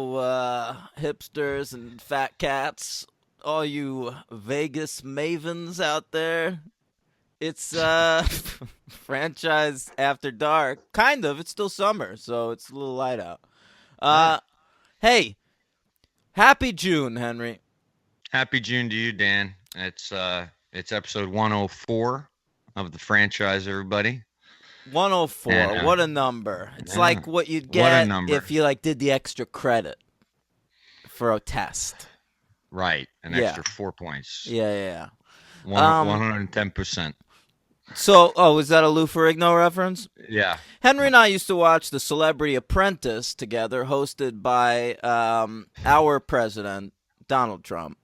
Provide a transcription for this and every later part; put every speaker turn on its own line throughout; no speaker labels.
Hello, hipsters and fat cats, all you Vegas mavens out there. It's franchise after dark. Kind of. It's still summer, so it's a little light out. Uh, hey, happy June, Henry.
Happy June to you, Dan. It's episode 104 of the franchise, everybody.
104.
And
What a number. It's
yeah,
like what you'd
what a
get
number.
if you did the extra credit for a test.
Right, an
Yeah.
extra 4 points.
Yeah.
110%.
So, is that a Lou Ferrigno reference?
Yeah.
Henry and I used to watch The Celebrity Apprentice together, hosted by our president, Donald Trump.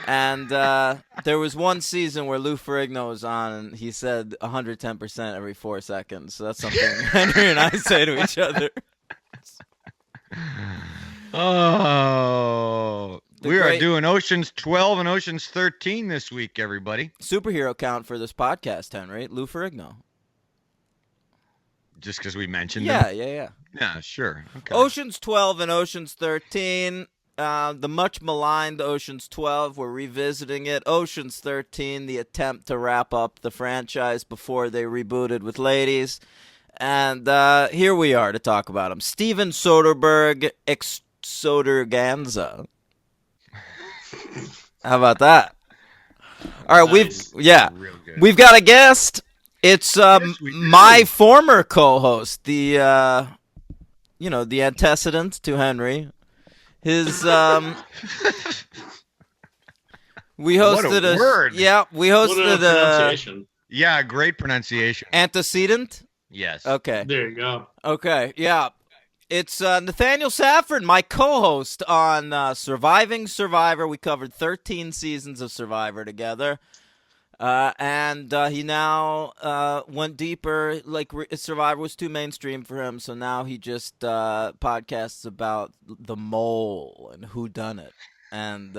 And there was one season where Lou Ferrigno was on, and he said 110% every 4 seconds. So that's something Henry and I say to each other.
Oh, we are doing Oceans 12 and Oceans 13 this week, everybody.
Superhero count for this podcast, Henry. Lou Ferrigno.
Just because we mentioned them?
Yeah.
Yeah, sure. Okay.
Oceans 12 and Oceans 13. The much maligned Oceans 12, we're revisiting it. Oceans 13, the attempt to wrap up the franchise before they rebooted with ladies. And here we are to talk about them. Steven Soderbergh, Soderganza. How about that? All right,
nice.
we've got a guest. It's my former co-host, the the antecedent to Henry. His we hosted
what a word.
Yeah, we hosted
what a pronunciation.
Yeah, great pronunciation.
Antecedent?
Yes.
Okay.
There you go.
Okay, yeah. It's Nathaniel Safford, my co-host on Surviving Survivor. We covered 13 seasons of Survivor together. And he now went deeper. Survivor was too mainstream for him, so now he just podcasts about the mole and whodunit, and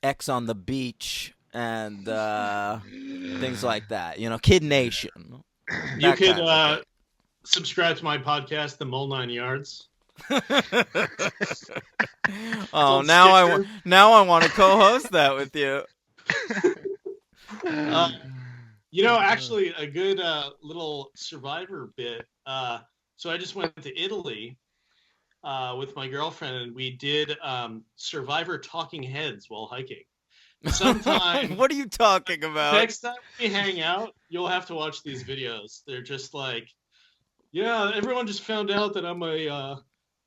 X on the beach and things like that. Kid Nation.
You could subscribe to my podcast, The Mole 9 Yards.
Oh, now I want to co-host that with you.
Actually, a good little Survivor bit. So I just went to Italy with my girlfriend, and we did Survivor talking heads while hiking. Sometime.
What are you talking about?
Next time we hang out, you'll have to watch these videos. They're just like, yeah, everyone just found out that I'm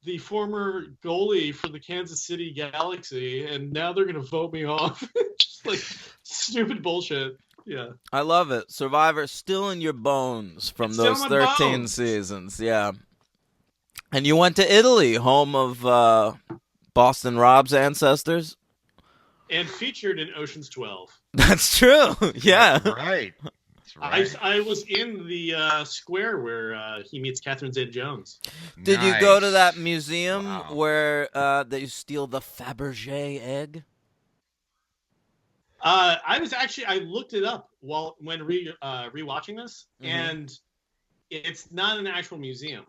the former goalie for the Kansas City Galaxy, and now they're gonna vote me off. Just like stupid bullshit. Yeah,
I love it. Survivor still in your bones from those 13 seasons. Yeah, and you went to Italy, home of Boston Rob's ancestors,
and featured in Ocean's 12.
That's true. Yeah,
That's right.
I was in the square where he meets Catherine Zeta-Jones.
Did you go to that museum where they steal the Fabergé egg?
I looked it up when rewatching this, and it's not an actual museum.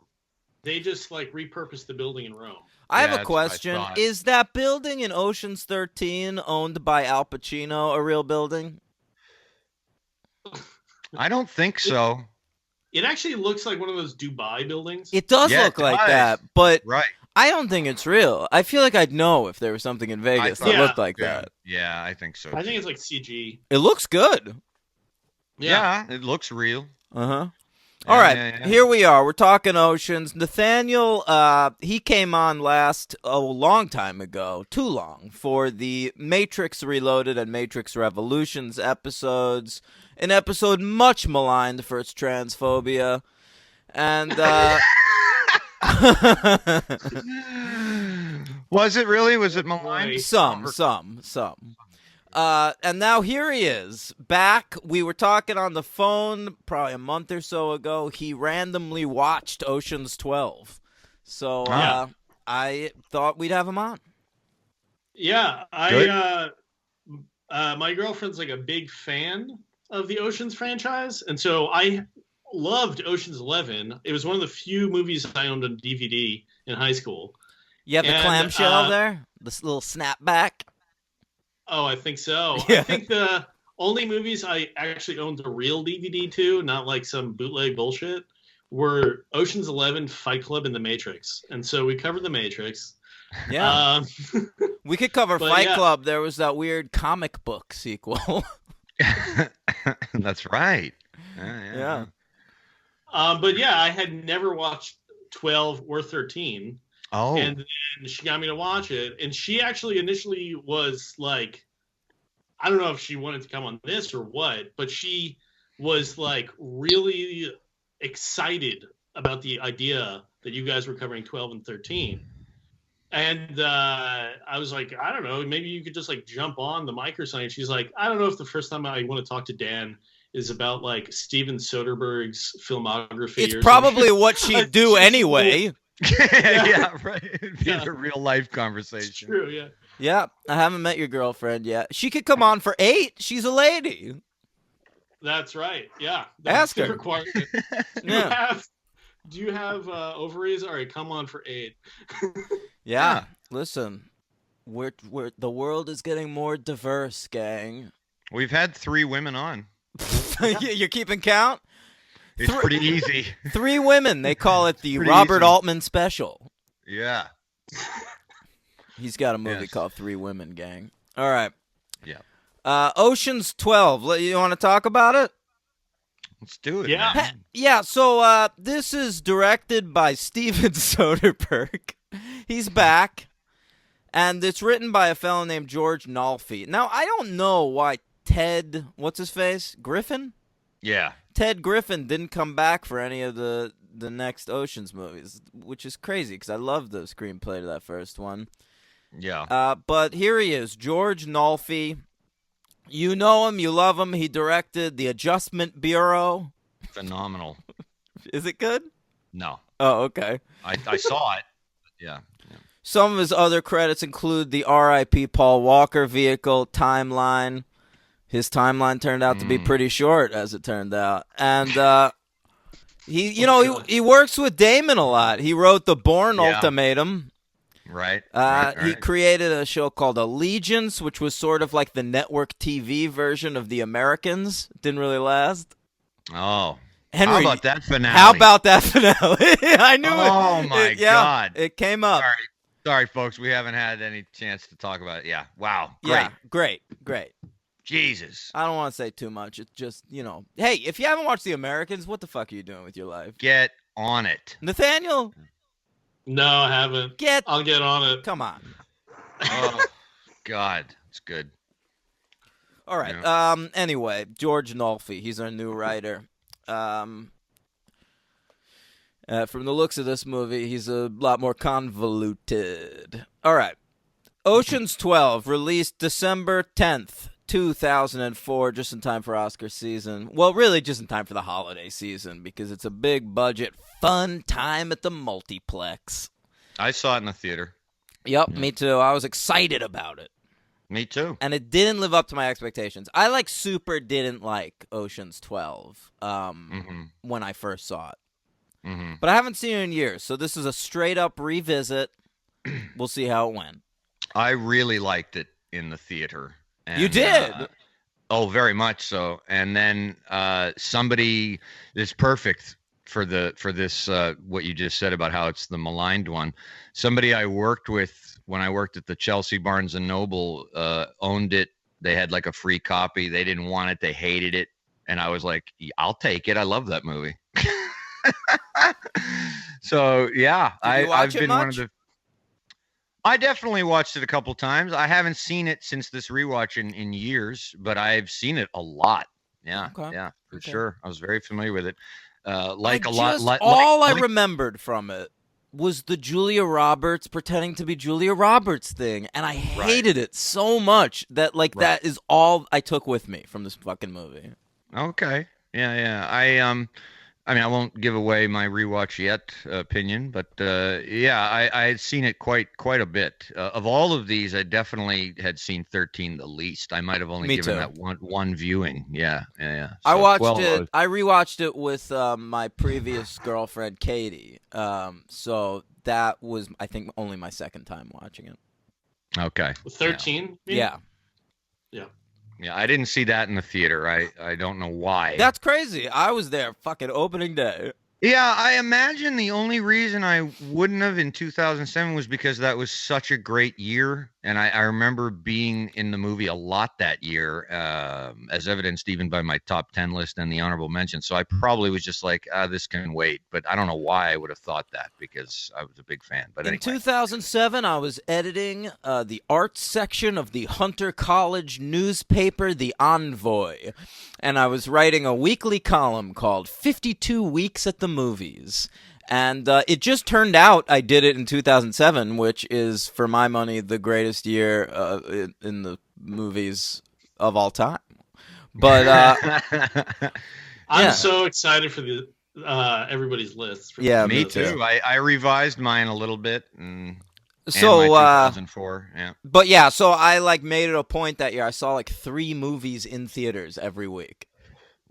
They just repurposed the building in Rome.
I have a question. Is that building in Ocean's 13 owned by Al Pacino a real building?
I don't think so.
It actually looks like one of those Dubai buildings.
It does look like that, but
right.
I don't think it's real. I feel like I'd know if there was something in Vegas that looked like that.
Yeah, I think so.
I think it's like CG.
It looks good.
Yeah, it looks real.
Uh-huh. All right, here we are. We're talking Oceans. Nathaniel, he came on a long time ago, too long, for the Matrix Reloaded and Matrix Revolutions episodes, an episode much maligned for its transphobia. And,
Was it really? Was it maligned?
Some. And now here he is, back. We were talking on the phone probably a month or so ago. He randomly watched Ocean's 12. So I thought we'd have him on.
Yeah, my girlfriend's a big fan of the Ocean's franchise, and so I loved Ocean's 11. It was one of the few movies I owned on DVD in high school.
You have the
And,
clamshell there? This little snapback?
Oh, I think so.
Yeah.
I think the only movies I actually owned the real DVD to, not like some bootleg bullshit, were Ocean's 11, Fight Club, and The Matrix. And so we covered The Matrix.
Yeah. We could cover
but
Fight
yeah.
Club. There was that weird comic book sequel.
That's right. Yeah.
But yeah, I had never watched 12 or 13.
Oh.
And then she got me to watch it. And she actually initially was like, I don't know if she wanted to come on this or what, but she was like really excited about the idea that you guys were covering 12 and 13. And I was like, I don't know, maybe you could just like jump on the mic or something. She's like, I don't know if the first time I want to talk to Dan is about like Steven Soderbergh's filmography.
It's
or
probably
something.
what she'd do anyway.
Yeah, right. It'd be
Yeah.
a real life
It's
conversation.
true, yeah.
Yeah, I haven't met your girlfriend yet. She could come on for 8. She's a lady.
That's right. Yeah.
Ask
That's the
her.
requirement.
Yeah.
Do you have ovaries? All right, come on for 8.
Yeah. Listen, we're the world is getting more diverse, gang.
We've had 3 women on.
You're keeping count?
It's pretty easy.
3 women. They call it the
Pretty
Robert
easy.
Altman special.
Yeah.
He's got a movie
Yes.
called 3 Women, gang. All right.
Yeah.
Ocean's 12. You want to talk about it?
Let's do it.
Yeah.
man.
Yeah, so this is directed by Steven Soderbergh. He's back. And it's written by a fellow named George Nolfi. Now, I don't know why Ted, what's his face? Griffin?
Yeah.
Ted Griffin didn't come back for any of the next Ocean's movies, which is crazy because I love the screenplay to that first one.
Yeah.
But here he is, George Nolfi. You know him, you love him. He directed The Adjustment Bureau.
Phenomenal.
Is it good?
No.
Oh, okay.
I saw it. Yeah.
Some of his other credits include the R.I.P. Paul Walker vehicle, Timeline. His timeline turned out to be pretty short, as it turned out. And he works with Damon a lot. He wrote The Bourne
Yeah.
Ultimatum.
Right.
He created a show called Allegiance, which was sort of like the network TV version of The Americans. Didn't really last.
Oh.
Henry,
How about that finale?
How about that finale? I knew it.
Oh, my God.
It came up.
Sorry, folks. We haven't had any chance to talk about it. Yeah. Wow. Great.
Yeah, great.
Jesus.
I don't want to say too much. It's just, hey, if you haven't watched The Americans, what the fuck are you doing with your life?
Get on it.
Nathaniel,
No, I haven't. I'll get on it.
come on.
Oh, God. It's good.
All right. Anyway, George Nolfi, he's our new writer. From the looks of this movie, he's a lot more convoluted. All right. Ocean's 12, released December 10th, 2004, just in time for Oscar season. Well, really just in time for the holiday season, because it's a big budget, fun time at the multiplex.
I saw it in the theater.
Yep, me too. I was excited about it.
Me too.
And it didn't live up to my expectations. I super didn't like Ocean's 12 when I first saw it.
Mm-hmm.
But I haven't seen it in years, so this is a straight-up revisit. We'll see how it went.
I really liked it in the theater. And,
You did?
Oh, very much so. And then somebody is perfect for this what you just said about how it's the maligned one. Somebody I worked with when I worked at the Chelsea Barnes and Noble owned it. They had like a free copy. They didn't want it. They hated it. And I was like, I'll take it. I love that movie. So yeah,
Did you watch
I've
it
been
much?
one of the. I definitely watched it a couple times. I haven't seen it since this rewatch in years, but I've seen it a lot. Yeah,
Okay.
yeah, for
Okay.
sure. I was very familiar with it.
I
Like
remembered from it was the Julia Roberts pretending to be Julia Roberts thing, and I hated it so much that that is all I took with me from this fucking movie.
Okay. Yeah, yeah. I mean, I won't give away my rewatch yet opinion, but yeah, I had seen it quite a bit. Of all of these, I definitely had seen 13 the least. I might have only
Me
given
too.
that one viewing. Yeah, yeah, yeah.
I
So
watched
12.
it. I rewatched it with my previous girlfriend Katie. So that was, I think, only my second time watching it.
Okay.
13.
Yeah,
Yeah, I didn't see that in the theater. I don't know why.
that's crazy. I was there, fucking opening day.
Yeah, I imagine the only reason I wouldn't have in 2007 was because that was such a great year. And I remember being in the movie a lot that year, as evidenced even by my top 10 list and the honorable mention. So I probably was just like, this can wait. But I don't know why I would have thought that because I was a big fan. But
In
anyway.
2007, I was editing the arts section of the Hunter College newspaper, The Envoy, and I was writing a weekly column called 52 Weeks at the Movies. And it just turned out I did it in 2007, which is, for my money, the greatest year in the movies of all time. But
I'm
Yeah.
so excited for the everybody's lists. For
Yeah,
Me
me too.
too. I revised mine a little bit. And my
so
2004. Yeah.
but yeah, so I like made it a point that year. I saw like 3 movies in theaters every week.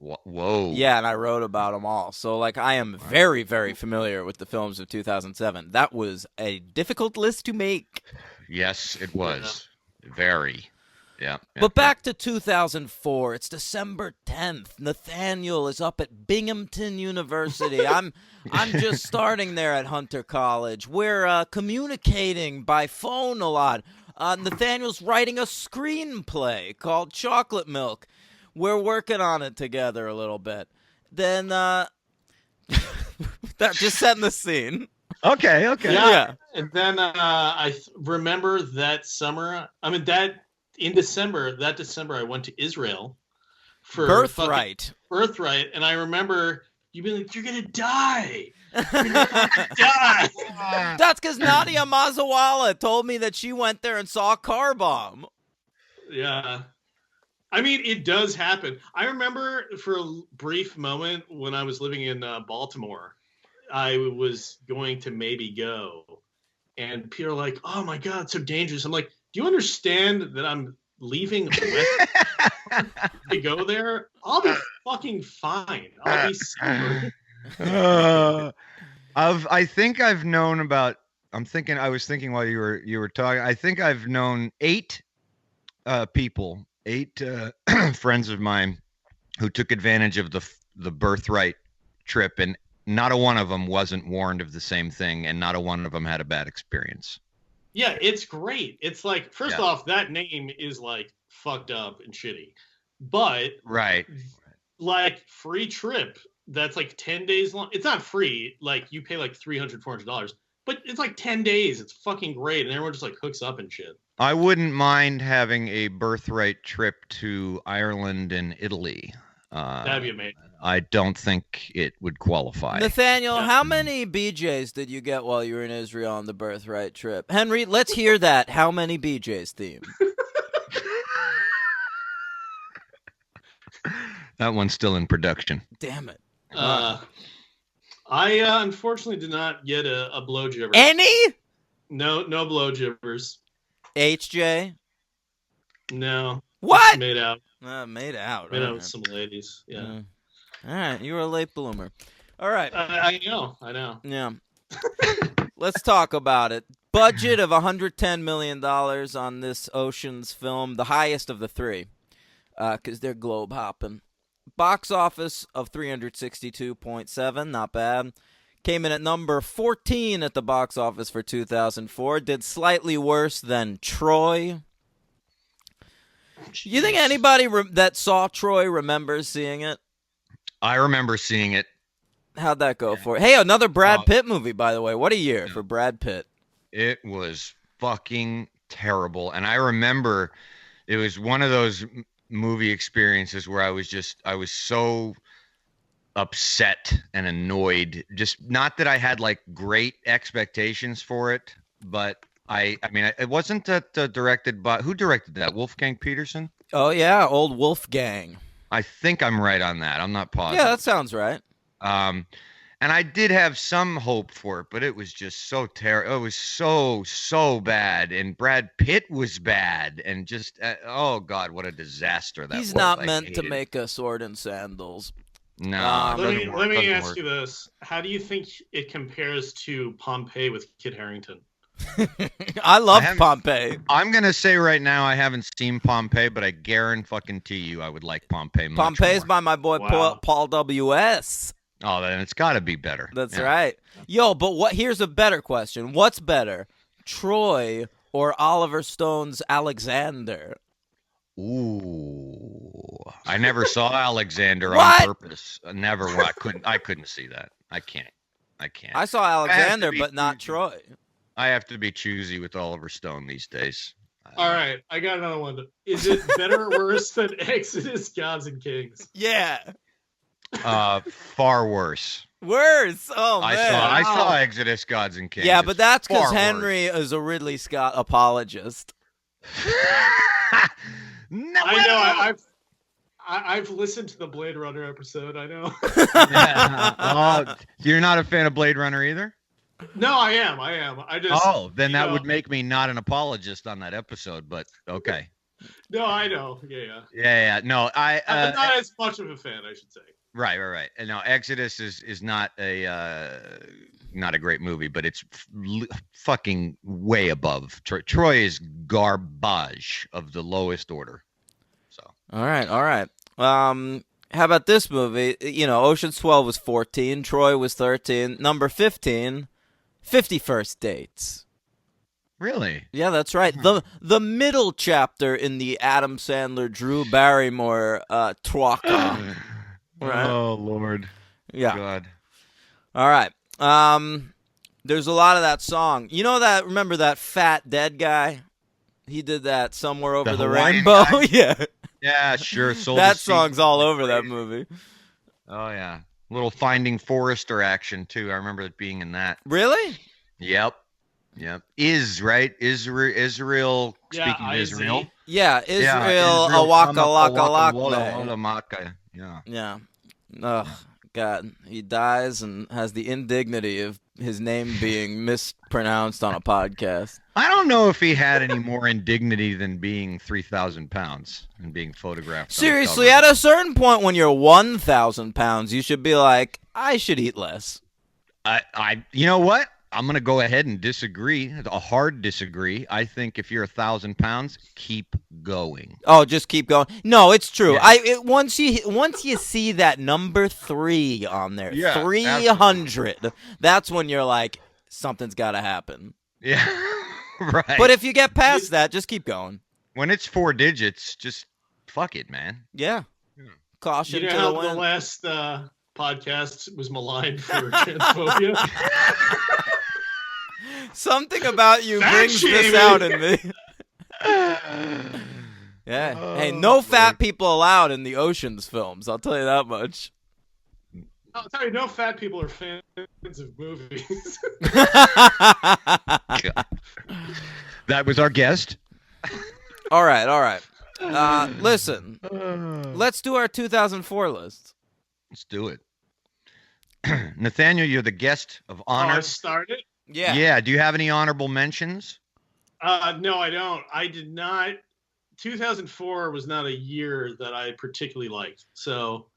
Whoa.
Yeah, and I wrote about them all. So, like, I am very, very familiar with the films of 2007. That was a difficult list to make.
Yes, it was. Very. Yeah.
But back to 2004. It's December 10th. Nathaniel is up at Binghamton University. I'm just starting there at Hunter College. We're communicating by phone a lot. Nathaniel's writing a screenplay called Chocolate Milk. We're working on it together a little bit. Then, that just setting the scene.
Okay.
Yeah. And then I remember that summer. I mean, in December, I went to Israel for
Birthright.
Birthright, and I remember you being like, "You're gonna die. You're gonna die."
That's because Nadia Mazawala told me that she went there and saw a car bomb.
Yeah. I mean, it does happen. I remember for a brief moment when I was living in Baltimore, I was going to maybe go. And people are like, "Oh my God, it's so dangerous." I'm like, "Do you understand that I'm leaving West to go there? I'll be fucking fine. I'll be super."
I think I've known about. I was thinking while you were talking. I think I've known 8 people, 8 friends of mine who took advantage of the Birthright trip, and not a one of them wasn't warned of the same thing, and not a one of them had a bad experience.
Yeah, it's great. It's like, first off, that name is like fucked up and shitty. But
Right.
like free trip that's like 10 days long. It's not free. Like you pay like $300, $400, but it's like 10 days. It's fucking great. And everyone just like hooks up and shit.
I wouldn't mind having a Birthright trip to Ireland and Italy.
That'd be amazing.
I don't think it would qualify.
Nathaniel, how many BJs did you get while you were in Israel on the Birthright trip? Henry, let's hear that. How many BJs theme?
That one's still in production.
Damn it.
I unfortunately did not get a blow jibber.
Any?
No blow jibbers.
HJ?
No.
What?
Made out.
Made out.
Made out
All
with some ladies. Yeah.
right, you were a late bloomer. All right.
I know.
Yeah. Let's talk about it. Budget of $110 million on this Ocean's film, the highest of the 3, because they're globe hopping. Box office of 362.7, not bad. Came in at number 14 at the box office for 2004. Did slightly worse than Troy. You think anybody that saw Troy remembers seeing it?
I remember seeing it.
How'd that go for you? Hey, another Brad Pitt movie, by the way. What a year for Brad Pitt.
It was fucking terrible. And I remember it was one of those movie experiences where I was so upset and annoyed. Just not that I had like great expectations for it, but I mean, it wasn't that directed by, who directed that? Wolfgang Peterson?
Oh, yeah, old Wolfgang.
I think I'm right on that. I'm not positive.
Yeah, that sounds right.
And I did have some hope for it, but it was just so terrible. It was so bad, and Brad Pitt was bad, and just oh god, what a disaster that was.
He's not
I
meant to
hated it.
make a sword and sandals.
No,
Um,
it
Let
doesn't
me
work.
let me
Doesn't
ask
work.
you this: how do you think it compares to Pompeii with Kit Harington?
I love
haven't-
Pompeii.
I'm gonna say right now I haven't seen Pompeii, but I guarantee you I would like Pompeii much
Pompeii's
more.
by my boy
Wow.
Paul W.S.
Oh, then it's got to be better.
That's
Yeah.
right. Yo, but what? Here's a better question. What's better, Troy or Oliver Stone's Alexander?
Ooh, I never saw Alexander
What?
on purpose. Never. I couldn't see that. I can't.
I saw
have to
Alexander,
be
but not
choosy.
Troy.
I have to be choosy with Oliver Stone these days.
All right, I got another one. Is it better or worse than Exodus, Gods and Kings?
Yeah.
Far worse.
Worse. Oh
I
man.
saw
Wow.
Exodus, Gods and Kings.
Yeah,
It's
but that's because
far
Henry is a Ridley Scott apologist.
worse. No,
I know. I've listened to the Blade Runner episode. I know.
Oh, you're not a fan of Blade Runner either?
No, I am. I just.
Oh, then that
know.
would make me not an apologist on that episode, but okay.
No, I know. Yeah.
Yeah. No,
I'm not as much of a fan, I should say.
right. And no, Exodus is not a great movie, but it's fucking way above. Troy is garbage of the lowest order. So
All right. How about this movie? You know, Ocean's 12 was 14, Troy was 13, number 15, 51st Dates.
really,
Yeah, that's right. The middle chapter in the Adam Sandler, Drew Barrymore Troika. Right.
Oh Lord,
Yeah.
God.
All right. There's a lot of that song. You know that? Remember that fat dead guy? He did that Somewhere Over the
Hawaiian
Rainbow.
guy?
Yeah.
Yeah, sure. Soul
That
to Sea.
song's all over that movie.
Oh yeah, little Finding Forrester action too. I remember it being in that.
Really?
Yep. Right? Israel.
Yeah,
Speaking of
IZ.
Israel.
Yeah,
Yeah,
Israel Awaka Laka Lakme.
Maka. Yeah.
Yeah. Ugh, God. He dies and has the indignity of his name being mispronounced on a podcast.
I don't know if he had any more indignity than being 3,000 pounds and being photographed. on the
Seriously,
cover.
at a certain point when you're 1,000 pounds, you should be like, I should eat less.
You know what? I'm gonna go ahead and disagree. A hard disagree. I think if you're 1,000 pounds, keep going.
Oh, just keep going. No, it's true.
Yeah.
Once you see that number 3 on there,
Yeah,
300, that's when you're like, something's got to happen.
Yeah. Right.
But if you get past that, just keep going.
when it's 4 digits, just fuck it, man.
Yeah.
Yeah.
Caution
You know
to
how
the
the
wind.
last podcast was maligned for transphobia?
Something about you
Fat
brings this
shaming.
out in me. Yeah. Hey, no fat people allowed in the Oceans films. I'll tell you that much.
I'll tell you, no fat people are fans of movies.
That was our guest.
All right. Listen, let's do our 2004 list.
Let's do it. Nathaniel, you're the guest of
Oh,
honor.
I started?
Yeah.
Yeah. Do you have any honorable mentions?
No, I don't. I did not. 2004 was not a year that I particularly liked. So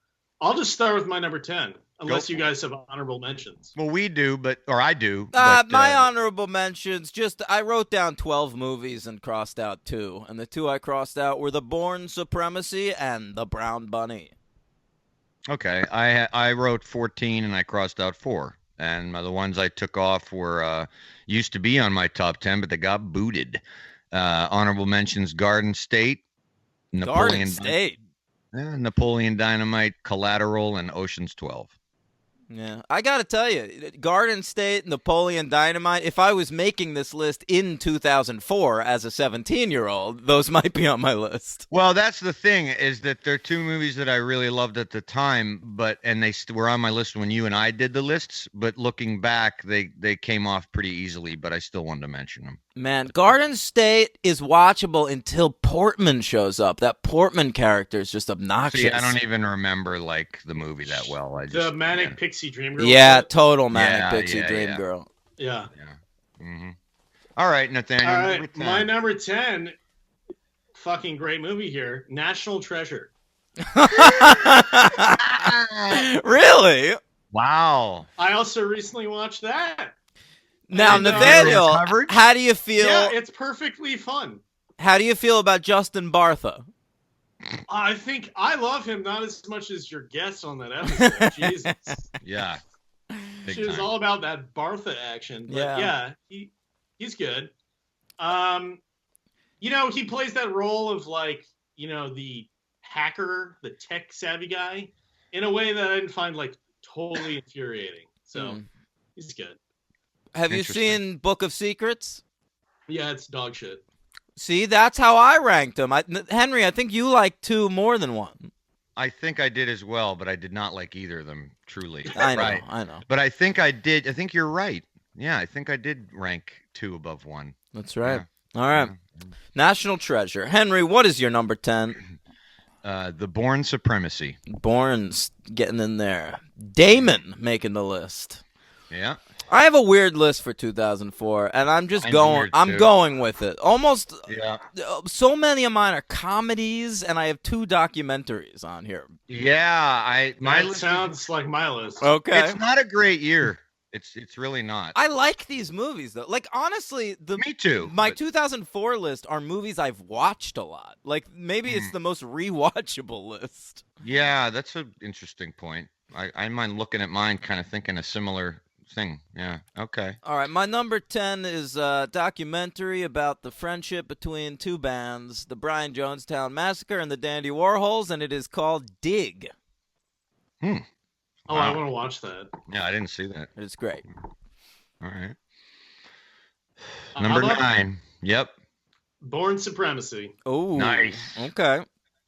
I'll just start with my number 10, unless you
for it.
guys have honorable mentions.
Well, we do, or I do. But,
My honorable mentions, I wrote down 12 movies and crossed out 2. And the 2 I crossed out were The Bourne Supremacy and The Brown Bunny.
Okay, I wrote 14 and I crossed out 4, and the ones I took off were used to be on my top 10, but they got booted. Honorable mentions: Garden State,
Garden State.
Napoleon Dynamite, Collateral, and Ocean's 12.
Yeah, I gotta tell you, Garden State, Napoleon Dynamite. If I was making this list in 2004 as a 17-year-old, those might be on my list.
Well, that's the thing, is that they're 2 movies that I really loved at the time, and they were on my list when you and I did the lists. But looking back, they came off pretty easily. But I still wanted to mention them.
Man, Garden State is watchable until Portman shows up. That Portman character is just obnoxious.
See, I don't even remember the movie that well. I just
The Manic
yeah.
Pixie Dream Girl.
Yeah,
shit.
total Manic
Yeah,
Pixie
yeah,
Dream
yeah.
Girl.
Yeah.
Yeah. Mm-hmm. All right, Nathaniel.
All
number
right,
10.
my number 10, fucking great movie here, National Treasure.
Really?
Wow.
I also recently watched that.
Now,
And,
Nathaniel,
coverage?
how do you feel?
Yeah, it's perfectly fun.
How do you feel about Justin Bartha?
I think I love him not as much as your guest on that episode. Jesus.
Yeah. Big
She was
time.
all about that Bartha action. But
Yeah.
he's good. He plays that role of like, the hacker, the tech savvy guy, in a way that I didn't find like totally infuriating. So he's good.
Have you
Interesting.
seen Book of Secrets?
Yeah, it's dog shit.
See, that's how I ranked him. Henry, I think you like 2 more than 1.
I think I did as well, but I did not like either of them, truly.
I know,
Right.
I know.
But I think I did. I think you're right. Yeah, I think I did rank 2 above 1.
That's right.
Yeah.
All right. National Treasure. Henry, what is your number 10?
The Bourne Supremacy.
Bourne's getting in there. Damon making the list.
Yeah.
I have a weird list for 2004, and I'm just
Mine's
going.
weird,
I'm
too.
going with it. Almost
Yeah.
so many of mine are comedies, and I have 2 documentaries on here.
Yeah. My
That
list is-
sounds like my list.
Okay.
It's not a great year. It's really not.
I like these movies though. Like honestly,
Me too.
my
but-
2004 list are movies I've watched a lot. Like maybe it's the most rewatchable list.
Yeah, that's an interesting point. I mind looking at mine, kind of thinking a similar thing. Yeah. Okay.
All right, my number 10 is a documentary about the friendship between 2 bands, the Brian Jonestown Massacre and the Dandy Warhols, and it is called Dig.
Oh, I want to watch that.
Yeah, I didn't see that.
It's great.
All right.
How
Number
about
9. Yep.
Bourne Supremacy.
Oh,
Nice.
Okay,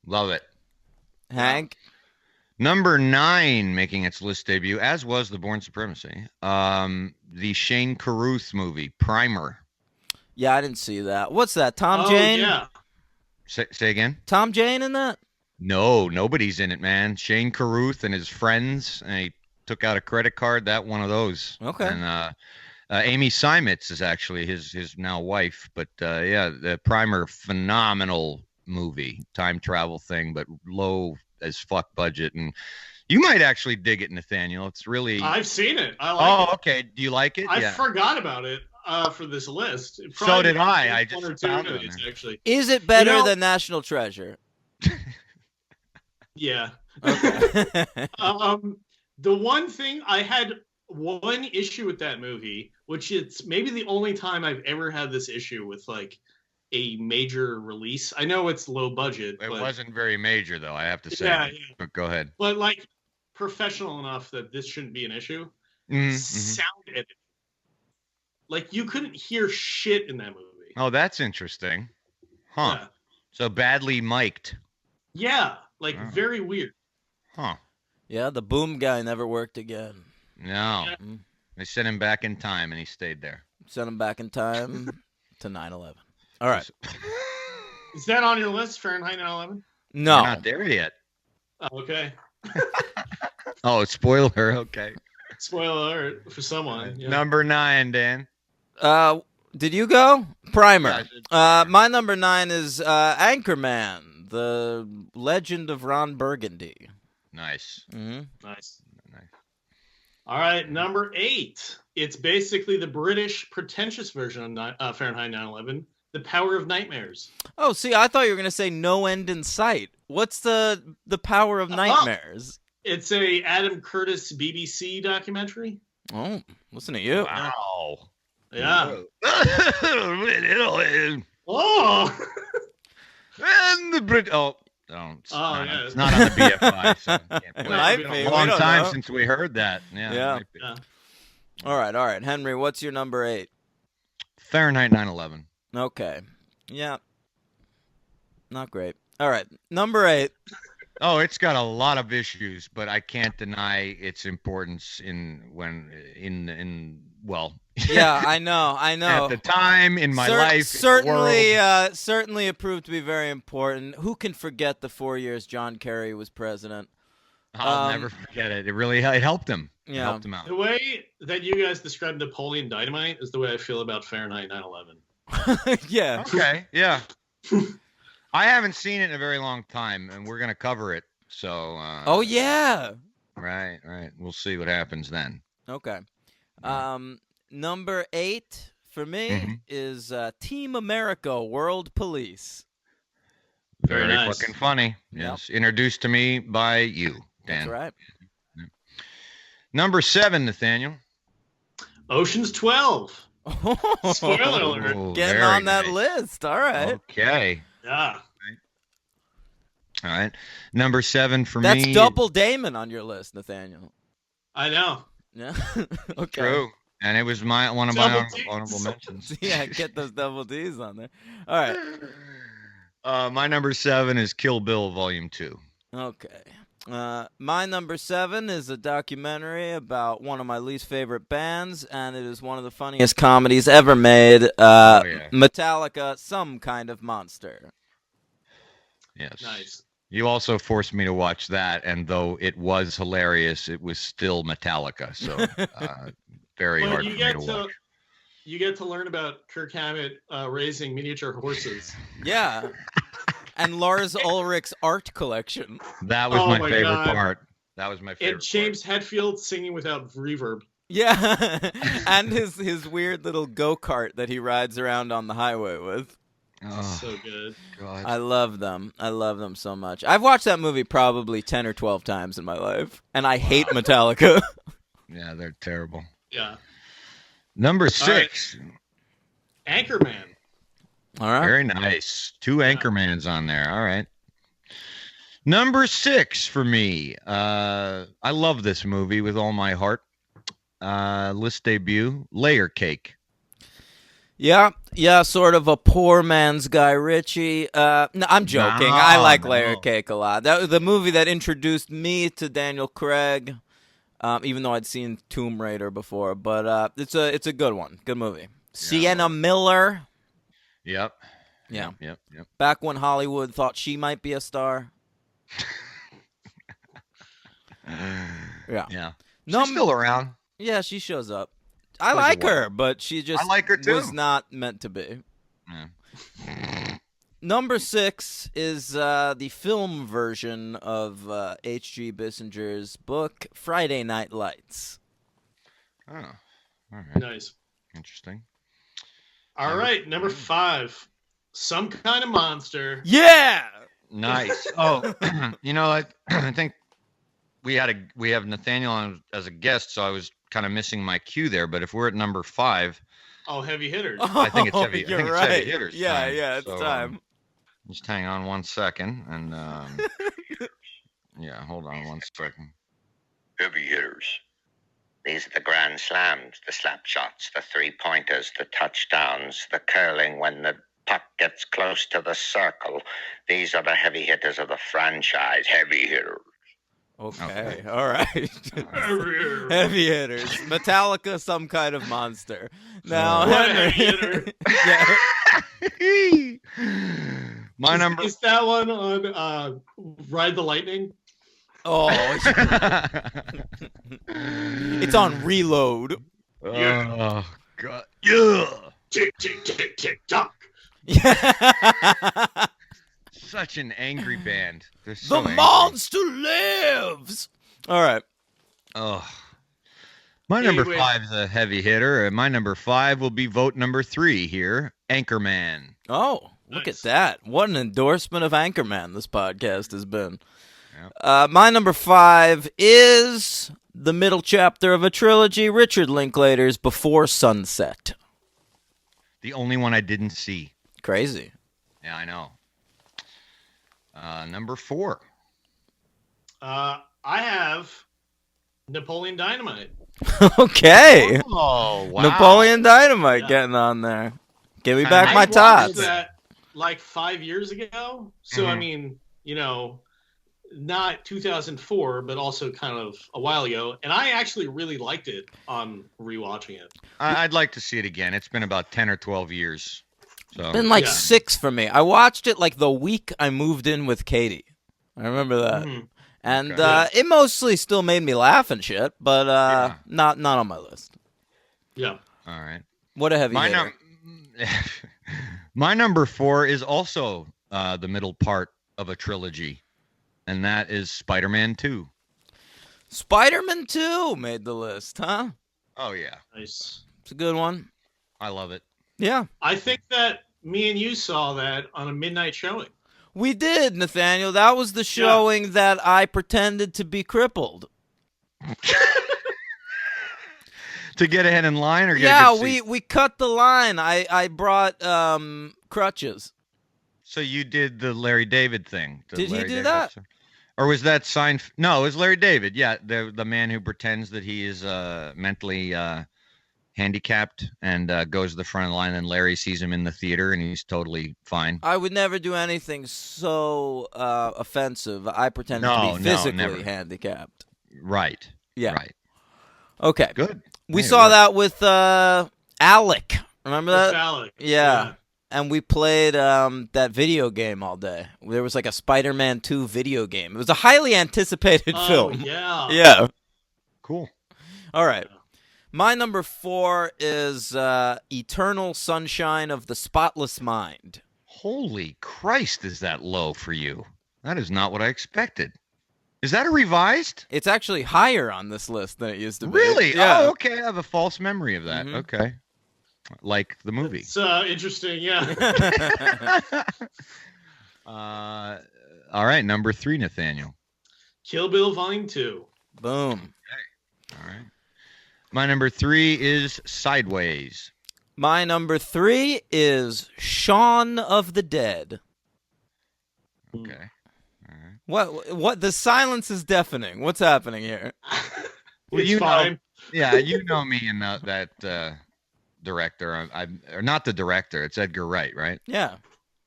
Love it.
Hank.
Number 9 making its list debut, as was the Bourne Supremacy. The Shane Carruth movie, Primer.
Yeah, I didn't see that. What's that? Tom
Oh,
Jane?
yeah.
Say again?
Tom Jane in that?
No, nobody's in it, man. Shane Carruth and his friends, and he took out a credit card. That one of those.
Okay.
And Amy Seimetz is actually his now wife. But yeah, the Primer, phenomenal movie, time travel thing, but low as fuck budget. And you might actually dig it, Nathaniel. It's really.
I've seen it. I like it.
Okay. Do you like it?
I
Yeah.
forgot about it for this list.
So did I.
Probably
I
one
just
or two
found it on
movies,
there.
actually.
Is it better
You know-
than National Treasure?
Yeah.
Okay.
The one thing I had one issue with that movie, which it's maybe the only time I've ever had this issue with like a major release. I know it's low budget,
It
but
wasn't very major, though, I have to say.
Yeah,
But go ahead.
but like professional enough that this shouldn't be an issue.
Mhm.
Sound editing. Like you couldn't hear shit in that movie.
Oh, that's interesting. Huh.
Yeah.
So badly mic'd.
Yeah, like
Oh.
very weird.
Huh.
Yeah, the boom guy never worked again.
No.
Yeah.
They sent him back in time and he stayed there.
Sent him back in time to 9/11. All right.
Is that on your list, Fahrenheit 9/11?
No.
We're not there yet.
Oh, okay.
Oh, spoiler. Okay.
Spoiler alert for someone. Yeah.
Number 9, Dan.
Did you go? Primer.
Yeah,
My number 9 is Anchorman, the Legend of Ron Burgundy.
Nice.
Mm-hmm.
Nice.
Nice.
All right, number 8. It's basically the British pretentious version of Fahrenheit 9/11, The Power of Nightmares.
Oh, see, I thought you were gonna say No End in Sight. What's the Power of Nightmares?
It's a Adam Curtis BBC documentary.
Oh, listen to you.
Wow.
Yeah.
and
Oh.
the Brit. Oh. No, it's,
Oh,
not,
yeah.
it's not on the BFI. So can't play
It
it.
might
It's
be.
been
A
We
long
don't
time
know.
since we heard that. Yeah. it
Yeah.
might be.
Yeah.
All right. Henry, what's your number 8?
Fahrenheit 9/11.
Okay. Yeah. Not great. All right. Number 8.
Oh, it's got a lot of issues, but I can't deny its importance well.
Yeah, I know.
At the time in my life, in the
certainly,
world.
certainly it proved to be very important. Who can forget the 4 years John Kerry was president?
I'll never forget it. It helped him. It
Yeah.
helped him out.
The way that you guys describe Napoleon Dynamite is the way I feel about Fahrenheit 9/11.
Yeah.
Okay, yeah. I haven't seen it in a very long time, and we're gonna cover it. So.
Oh yeah.
Right. We'll see what happens then.
Okay. Number 8 for me
Mhm.
is Team America: World Police.
Very
Very
nice.
fucking funny. Yes. Introduced to me by you, Dan.
That's right.
Number 7, Nathaniel.
Ocean's 12. Spoiler alert.
Oh,
Getting
very
on that
nice.
list. All right.
Okay.
Yeah.
All right. Number 7 for
That's
me.
double Damon on your list, Nathaniel.
I know.
Yeah. Okay.
True. And it was one of
Double
my
D's.
honorable mentions.
Yeah, get those double D's on there. All right.
My number 7 is Kill Bill Volume 2.
Okay. My number 7 is a documentary about one of my least favorite bands, and it is one of the funniest comedies ever made.
Yeah.
Metallica, Some Kind of Monster.
Yes.
Nice.
You also forced me to watch that, and though it was hilarious, it was still Metallica. So very
But
hard
you
for me
get
to
to
watch.
you get to learn about Kirk Hammett raising miniature horses.
Yeah. And Lars Ulrich's art collection.
That was
Oh
my
my
favorite
God.
part. That was my favorite
And James Hetfield singing without reverb.
Yeah. And his weird little go-kart that he rides around on the highway with.
part. Oh,
So good.
God.
I love them. I love them so much. I've watched that movie probably 10 or 12 times in my life, and I hate Metallica.
Yeah, they're terrible.
Yeah.
Number
right.
6.
Anchorman.
All right.
Very nice. 2 Anchormans on there. All right. Number 6 for me. I love this movie with all my heart. List debut, Layer Cake.
Yeah, sort of a poor man's Guy Ritchie. No, I'm joking. I like Layer
No.
Cake a lot. That was the movie that introduced me to Daniel Craig, even though I'd seen Tomb Raider before. But it's a good one. Good movie. Sienna Miller.
Yep.
Yeah.
Yep.
Back when Hollywood thought she might be a star. Yeah.
Yeah.
Num-
She's still around.
Yeah, she shows up. I
Plays a
like her,
while.
but she just
I like her too.
was not meant to be.
Yeah.
Number 6 is the film version of H.G. Bissinger's book, Friday Night Lights.
Oh, all right.
Nice.
Interesting.
All right, number 5. Some Kind of Monster.
Yeah!
Nice. Oh, you know, I think we have Nathaniel on as a guest, so I was kind of missing my cue there. But if we're at number 5,
Oh, heavy hitters.
I think it's heavy.
You're
I think
right.
it's heavy hitters.
Yeah,
time.
yeah, it's
So,
time.
Just hang on 1 second, and yeah, hold on 1 second.
Heavy hitters. These are the grand slams, the slap shots, the three-pointers, the touchdowns, the curling when the puck gets close to the circle. These are the heavy hitters of the franchise. Heavy hitters.
Okay, all right.
Heavy
Heavy hitters. Metallica, Some Kind of Monster. Now,
What a
Henry.
heavy hitter.
Yeah.
My number.
Is that one on Ride the Lightning?
Oh, it's on Reload.
Oh God. Yeah.
Tick, tick, tick, tick, tock.
Yeah.
Such an angry band. They're so
The
angry.
monster lives. All right.
Oh. My number
Anyway.
5 is a heavy hitter, and my number 5 will be vote number 3 here, Anchorman.
Oh, look
Nice.
at that. What an endorsement of Anchorman this podcast has been.
Yep.
My number 5 is the middle chapter of a trilogy, Richard Linklater's Before Sunset.
The only one I didn't see.
Crazy.
Yeah, I know. Number 4.
I have Napoleon Dynamite.
Okay.
Oh, wow.
Napoleon Dynamite
Yeah.
getting on there. Give me
I
back
I
my
watched
tots.
that like 5 years ago. So, I
Mhm.
mean, you know, not 2004, but also kind of a while ago. And I actually really liked it on rewatching it.
I'd like to see it again. It's been about 10 or 12 years. So
Been like
Yeah.
6 for me. I watched it like the week I moved in with Katie. I remember that.
Mhm.
And
Okay.
it mostly still made me laugh and shit, but
Yeah.
not on my list.
Yeah.
All right.
What a heavy
My
hitter.
My number 4 is also the middle part of a trilogy, and that is Spider-Man 2.
Spider-Man 2 made the list, huh?
Oh yeah,
Nice.
It's a good one.
I love it.
Yeah.
I think that me and you saw that on a midnight showing.
We did, Nathaniel. That was the showing that I pretended to be crippled.
To get ahead in line or get a
Yeah,
good seat?
we cut the line. I brought crutches.
So you did the Larry David thing.
Did he
Larry
do
David
that?
episode? Or was that Seinfeld? No, it was Larry David. Yeah, the man who pretends that he is mentally handicapped and goes to the front of the line, and Larry sees him in the theater and he's totally fine.
I would never do anything so offensive. I pretended to
No,
be
no,
physically
never.
handicapped.
Right.
Yeah.
Right.
Okay.
Good.
We
Hey, it
saw
worked.
that with Alec. Remember
With
that?
Alec.
Yeah. And we played that video game all day. There was like a Spider-Man 2 video game. It was a highly anticipated
Oh,
film.
yeah.
Yeah.
Cool.
All right. My number 4 is Eternal Sunshine of the Spotless Mind.
Holy Christ, is that low for you? That is not what I expected. Is that a revised?
It's actually higher on this list than it used to be.
Really?
Yeah.
Oh, okay. I have a false memory of that.
Mhm.
Okay. Like the movie.
It's interesting, yeah.
All right, number 3, Nathaniel.
Kill Bill Volume 2.
Boom.
All right. My number 3 is Sideways.
My number 3 is Shaun of the Dead.
Okay. All right.
What? The silence is deafening. What's happening here?
Well,
It's
you know-
fine.
Yeah, you know me and that director. Or not the director. It's Edgar Wright, right?
Yeah.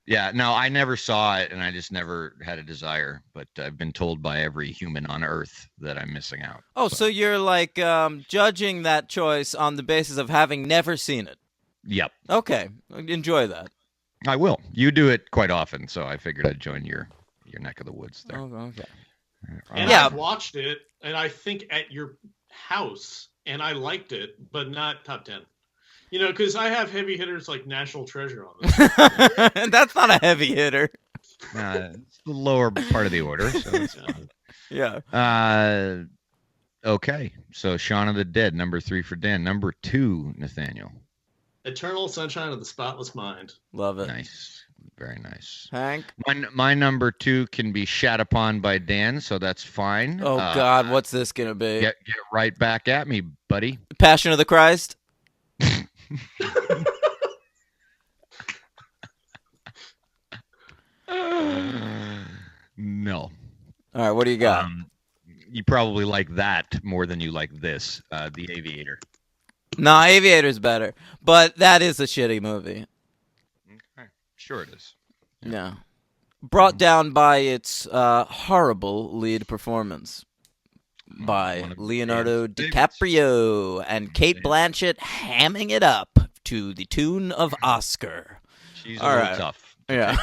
Yeah. No, I never saw it, and I just never had a desire. But I've been told by every human on Earth that I'm missing out.
Oh, so you're like judging that choice on the basis of having never seen it.
Yep,
Okay. Enjoy that.
I will. You do it quite often, so I figured I'd join your neck of the woods there.
Oh, okay.
And
Yeah.
I've watched it, and I think at your house, and I liked it, but not top 10. You know, because I have heavy hitters like National Treasure on this.
That's not a heavy hitter.
It's the lower part of the order. So it's fine.
Yeah.
Okay. So Shaun of the Dead, number 3 for Dan. Number 2, Nathaniel.
Eternal Sunshine of the Spotless Mind.
Love it.
Nice. Very nice.
Hank?
My number 2 can be shat upon by Dan, so that's fine.
Oh, God. What's this going to be?
Get right back at me, buddy.
Passion of the Christ?
No.
All right. What do you got?
You probably like that more than you like this, The Aviator.
No, Aviator's better. But that is a shitty movie.
Okay. Sure it is.
Yeah. Brought down by its horrible lead performance by
One of
Leonardo
Dan's
DiCaprio and Kate Blanchett hamming it up to the tune of Oscar.
She's a
All
little
right.
tough.
Yeah.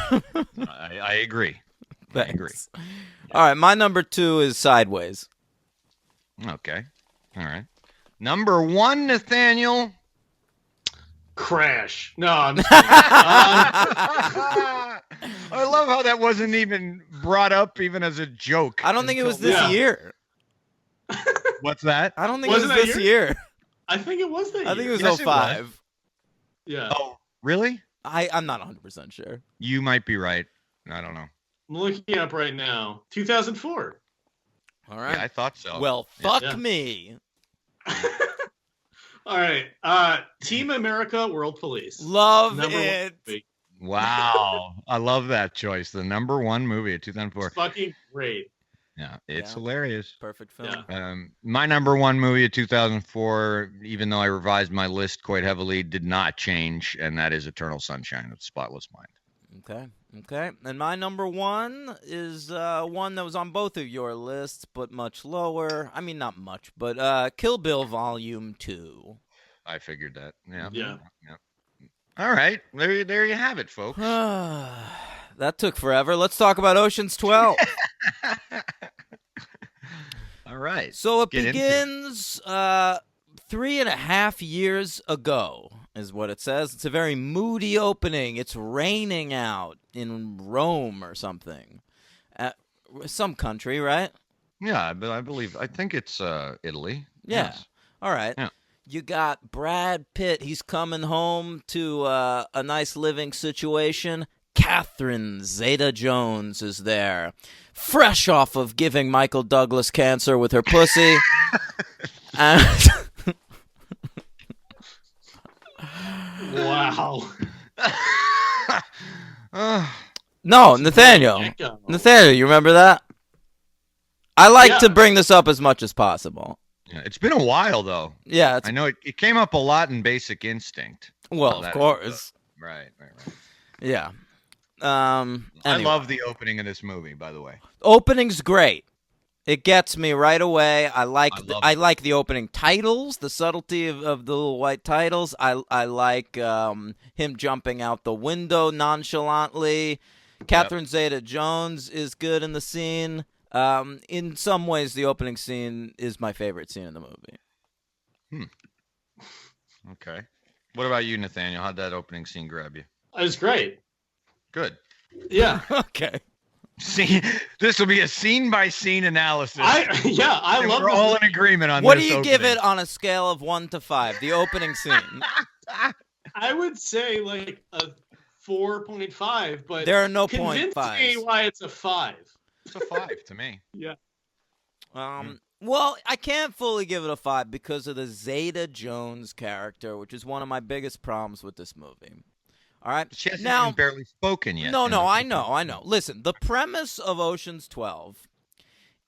I agree. I agree.
Thanks. All right, my number 2 is Sideways.
Okay. All right. Number 1, Nathaniel.
Crash. No, I'm just kidding.
I love how that wasn't even brought up even as a joke.
I don't think it was this
Yeah.
year.
What's that?
I don't think it was
Wasn't that
this year.
I think it was that
I think it
year.
was
Yes, it
05.
Yeah.
Oh, really?
I'm not 100% sure.
You might be right. I don't know.
I'm looking up right now. 2004.
All right.
Yeah, I thought so.
Well, fuck
Yeah.
me.
All right. Team America World Police.
Love
Number one
it.
movie.
Wow. I love that choice. The number 1 movie of 2004.
It's fucking great.
Yeah, it's
Yeah.
hilarious.
Perfect film.
Yeah.
My number 1 movie of 2004, even though I revised my list quite heavily, did not change, and that is Eternal Sunshine of the Spotless Mind.
Okay. And my number 1 is one that was on both of your lists, but much lower. I mean, not much, but Kill Bill Volume 2.
I figured that. Yeah.
Yeah.
All right. There you have it, folks.
That took forever. Let's talk about Ocean's 12.
All right.
So it
Get into it.
begins 3.5 years ago, is what it says. It's a very moody opening. It's raining out in Rome or something. Some country, right?
Yeah, but I think it's Italy.
Yeah.
Yes.
All right.
Yeah.
You got Brad Pitt. He's coming home to a nice living situation. Catherine Zeta-Jones is there, fresh off of giving Michael Douglas cancer with her pussy. And
Wow.
no, Nathaniel.
Echo.
Nathaniel, you remember that? I like
Yeah.
to bring this up as much as possible.
Yeah, it's been a while though.
Yeah, it's,
I know it came up a lot in Basic Instinct.
well, of
that-
course.
Right.
Yeah.
I
Anyway.
love the opening of this movie, by the way.
Opening's great. It gets me right away. I like
love
I
it.
like the opening titles, the subtlety of the little white titles. I like him jumping out the window nonchalantly. Catherine Zeta-Jones is good in the scene. In some ways, the opening scene is my favorite scene in the movie.
Okay. What about you, Nathaniel? How'd that opening scene grab you?
It was great.
Good.
Yeah.
Okay.
See, this will be a scene-by-scene analysis.
I
And
love
we're
this
all
movie.
in agreement on
What do
this
you give
opening.
it on a scale of 1 to 5? The opening scene.
I would say like a 4.5, but
There are no
convince me
0.5s.
why it's a 5.
It's a 5 to me.
Yeah.
Well, I can't fully give it a 5 because of the Zeta-Jones character, which is one of my biggest problems with this movie. All right?
She hasn't
Now,
even barely spoken yet.
no,
you know?
I know. Listen, the premise of Ocean's 12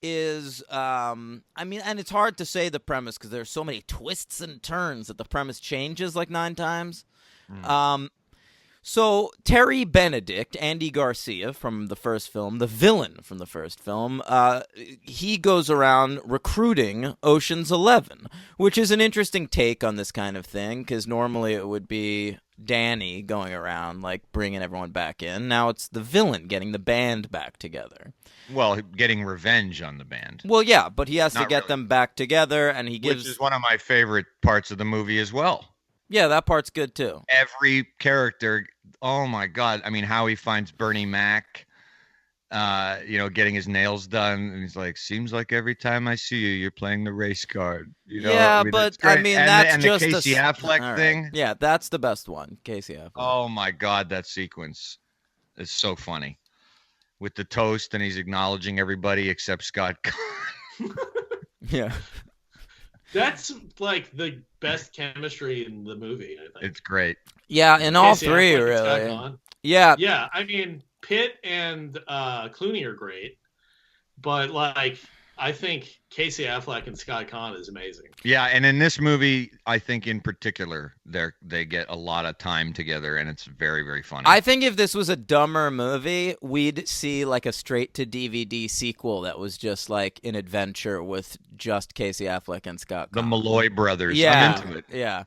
is, and it's hard to say the premise because there's so many twists and turns that the premise changes like 9 times. So Terry Benedict, Andy Garcia from the first film, the villain from the first film, he goes around recruiting Ocean's 11, which is an interesting take on this kind of thing because normally it would be Danny going around like bringing everyone back in. Now it's the villain getting the band back together.
Well, getting revenge on the band.
Well, yeah, but he has to
Not
get
really.
them back together, and he gives.
Which is one of my favorite parts of the movie as well.
Yeah, that part's good too.
Every character, oh my God. I mean, how he finds Bernie Mac, getting his nails done. And he's like, seems like every time I see you, you're playing the race card.
Yeah,
that's
but I
great.
mean,
And
that's
and
just
the Casey Affleck
all right.
thing.
Yeah, that's the best one, Casey Affleck.
Oh my God, that sequence is so funny. With the toast, and he's acknowledging everybody except Scott.
Yeah.
That's like the best chemistry in the movie, I think.
It's great.
Yeah, in all
Casey
three,
Affleck and Scott
really.
Conn.
Yeah.
Yeah, I mean, Pitt and Clooney are great, but like, I think Casey Affleck and Scott Conn is amazing.
Yeah, and in this movie, I think in particular, they get a lot of time together, and it's very, very funny.
I think if this was a dumber movie, we'd see like a straight-to-DVD sequel that was just like an adventure with just Casey Affleck and Scott
the
Conn.
Malloy brothers.
Yeah.
I'm into it.
Yeah.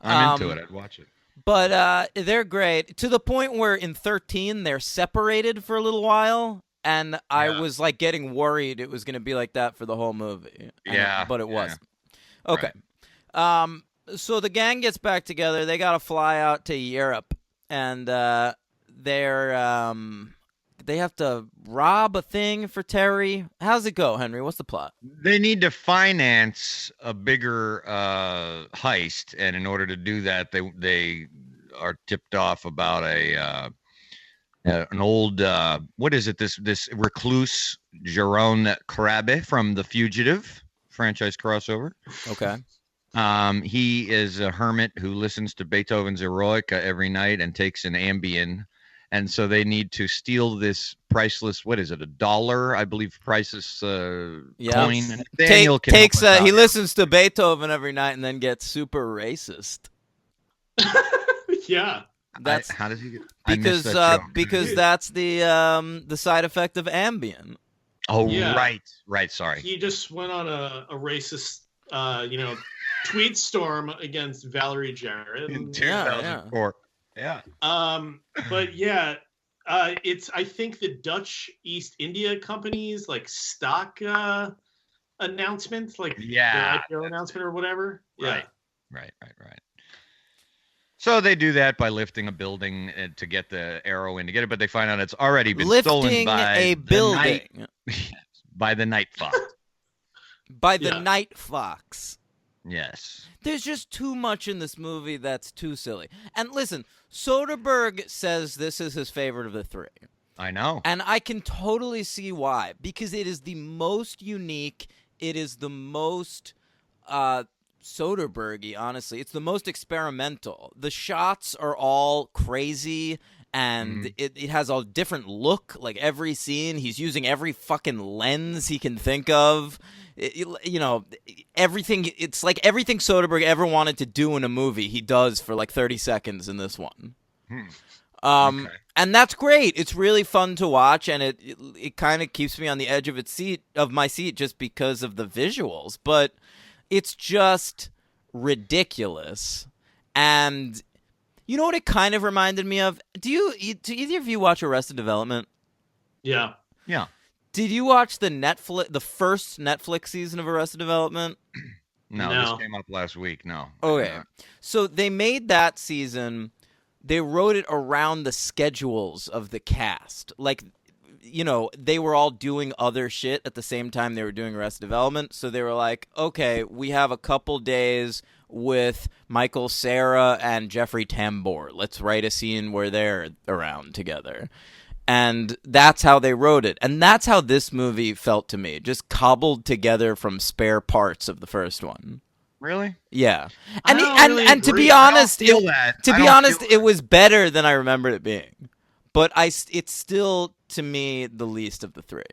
I'm into it. I'd watch it.
But they're great to the point where in 13 they're separated for a little while, and I
Yeah.
was like getting worried it was going to be like that for the whole movie. But it
yeah.
wasn't. Okay. So the gang gets back together. They got to fly out to Europe, and they have to rob a thing for Terry. How's it go, Henry? What's the plot?
They need to finance a bigger heist, and in order to do that, they are tipped off about an old what is it? This recluse Jerome Crabbe from The Fugitive franchise crossover.
Okay.
He is a hermit who listens to Beethoven's Eroica every night and takes an Ambien. And so they need to steal this priceless, what is it, $1, I believe, priceless coin. And Daniel can help us out
he
here.
listens to Beethoven every night and then gets super racist.
Yeah.
That's
how does he get? I missed that joke.
because that's the side effect of Ambien.
Oh,
Yeah.
right. Sorry.
He just went on a racist, tweet storm against Valerie Jarrett.
In
And,
2004. Yeah.
but yeah, it's I think the Dutch East India Company's like stock announcement, like
Yeah,
their IPO announcement or whatever.
right. So they do that by lifting a building to get the arrow in to get it, but they find out it's already been stolen
Lifting
by
a building
by the night fox.
by the Night Fox.
Yes.
There's just too much in this movie that's too silly. And listen, Soderbergh says this is his favorite of the three.
I know.
And I can totally see why. Because it is the most unique. It is the most Soderbergh-y, honestly. It's the most experimental. The shots are all crazy. And it has a different look. Like every scene, he's using every fucking lens he can think of. Everything. It's like everything Soderbergh ever wanted to do in a movie, he does for like 30 seconds in this one.
Okay.
And that's great. It's really fun to watch, and it kind of keeps me on the edge of my seat just because of the visuals. But it's just ridiculous. And you know what it kind of reminded me of? Do either of you watch Arrested Development?
Yeah.
Yeah.
Did you watch the first Netflix season of Arrested Development?
No,
No.
this came up last week. No.
Okay. So they made that season. They wrote it around the schedules of the cast. Like, they were all doing other shit at the same time they were doing Arrested Development. So they were like, okay, we have a couple days with Michael Cera and Jeffrey Tambor. Let's write a scene where they're around together. And that's how they wrote it. And that's how this movie felt to me. Just cobbled together from spare parts of the first one.
Really?
Yeah.
I
And
don't really
and to
agree.
be
I don't
honest,
feel that.
to
I
be
don't
honest,
feel
it was better than I remembered it being. But it's still, to me, the least of the three.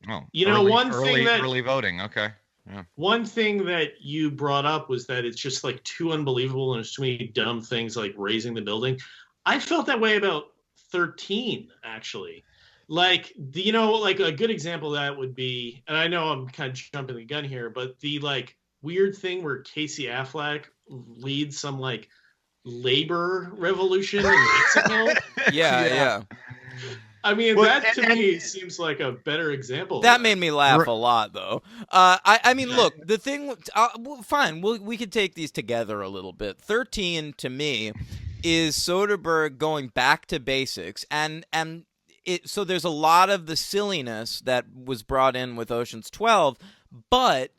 Oh, early voting. Okay. Yeah.
One thing that you brought up was that it's just like too unbelievable and there's too many dumb things like raising the building. I felt that way about 13, actually. Like, like a good example of that would be, and I know I'm kind of jumping the gun here, but the like weird thing where Casey Affleck leads some like labor revolution in Mexico.
Yeah.
I mean,
Well,
that to me seems like a better example.
That made me laugh a lot, though. I mean, look, the thing. Fine, we could take these together a little bit. 13 to me is Soderbergh going back to basics, and so there's a lot of the silliness that was brought in with Ocean's 12, but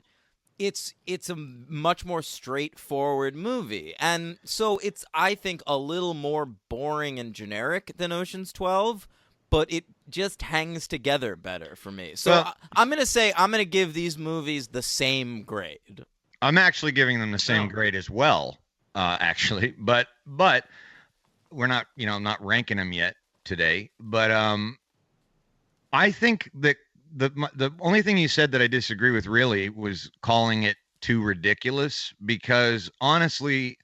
it's a much more straightforward movie, and so it's, I think, a little more boring and generic than Ocean's 12. But it just hangs together better for me. So I'm going to give these movies the same grade.
I'm actually giving them the same grade as well, actually. But we're not, I'm not ranking them yet today. But I think that the only thing you said that I disagree with really was calling it too ridiculous, because honestly,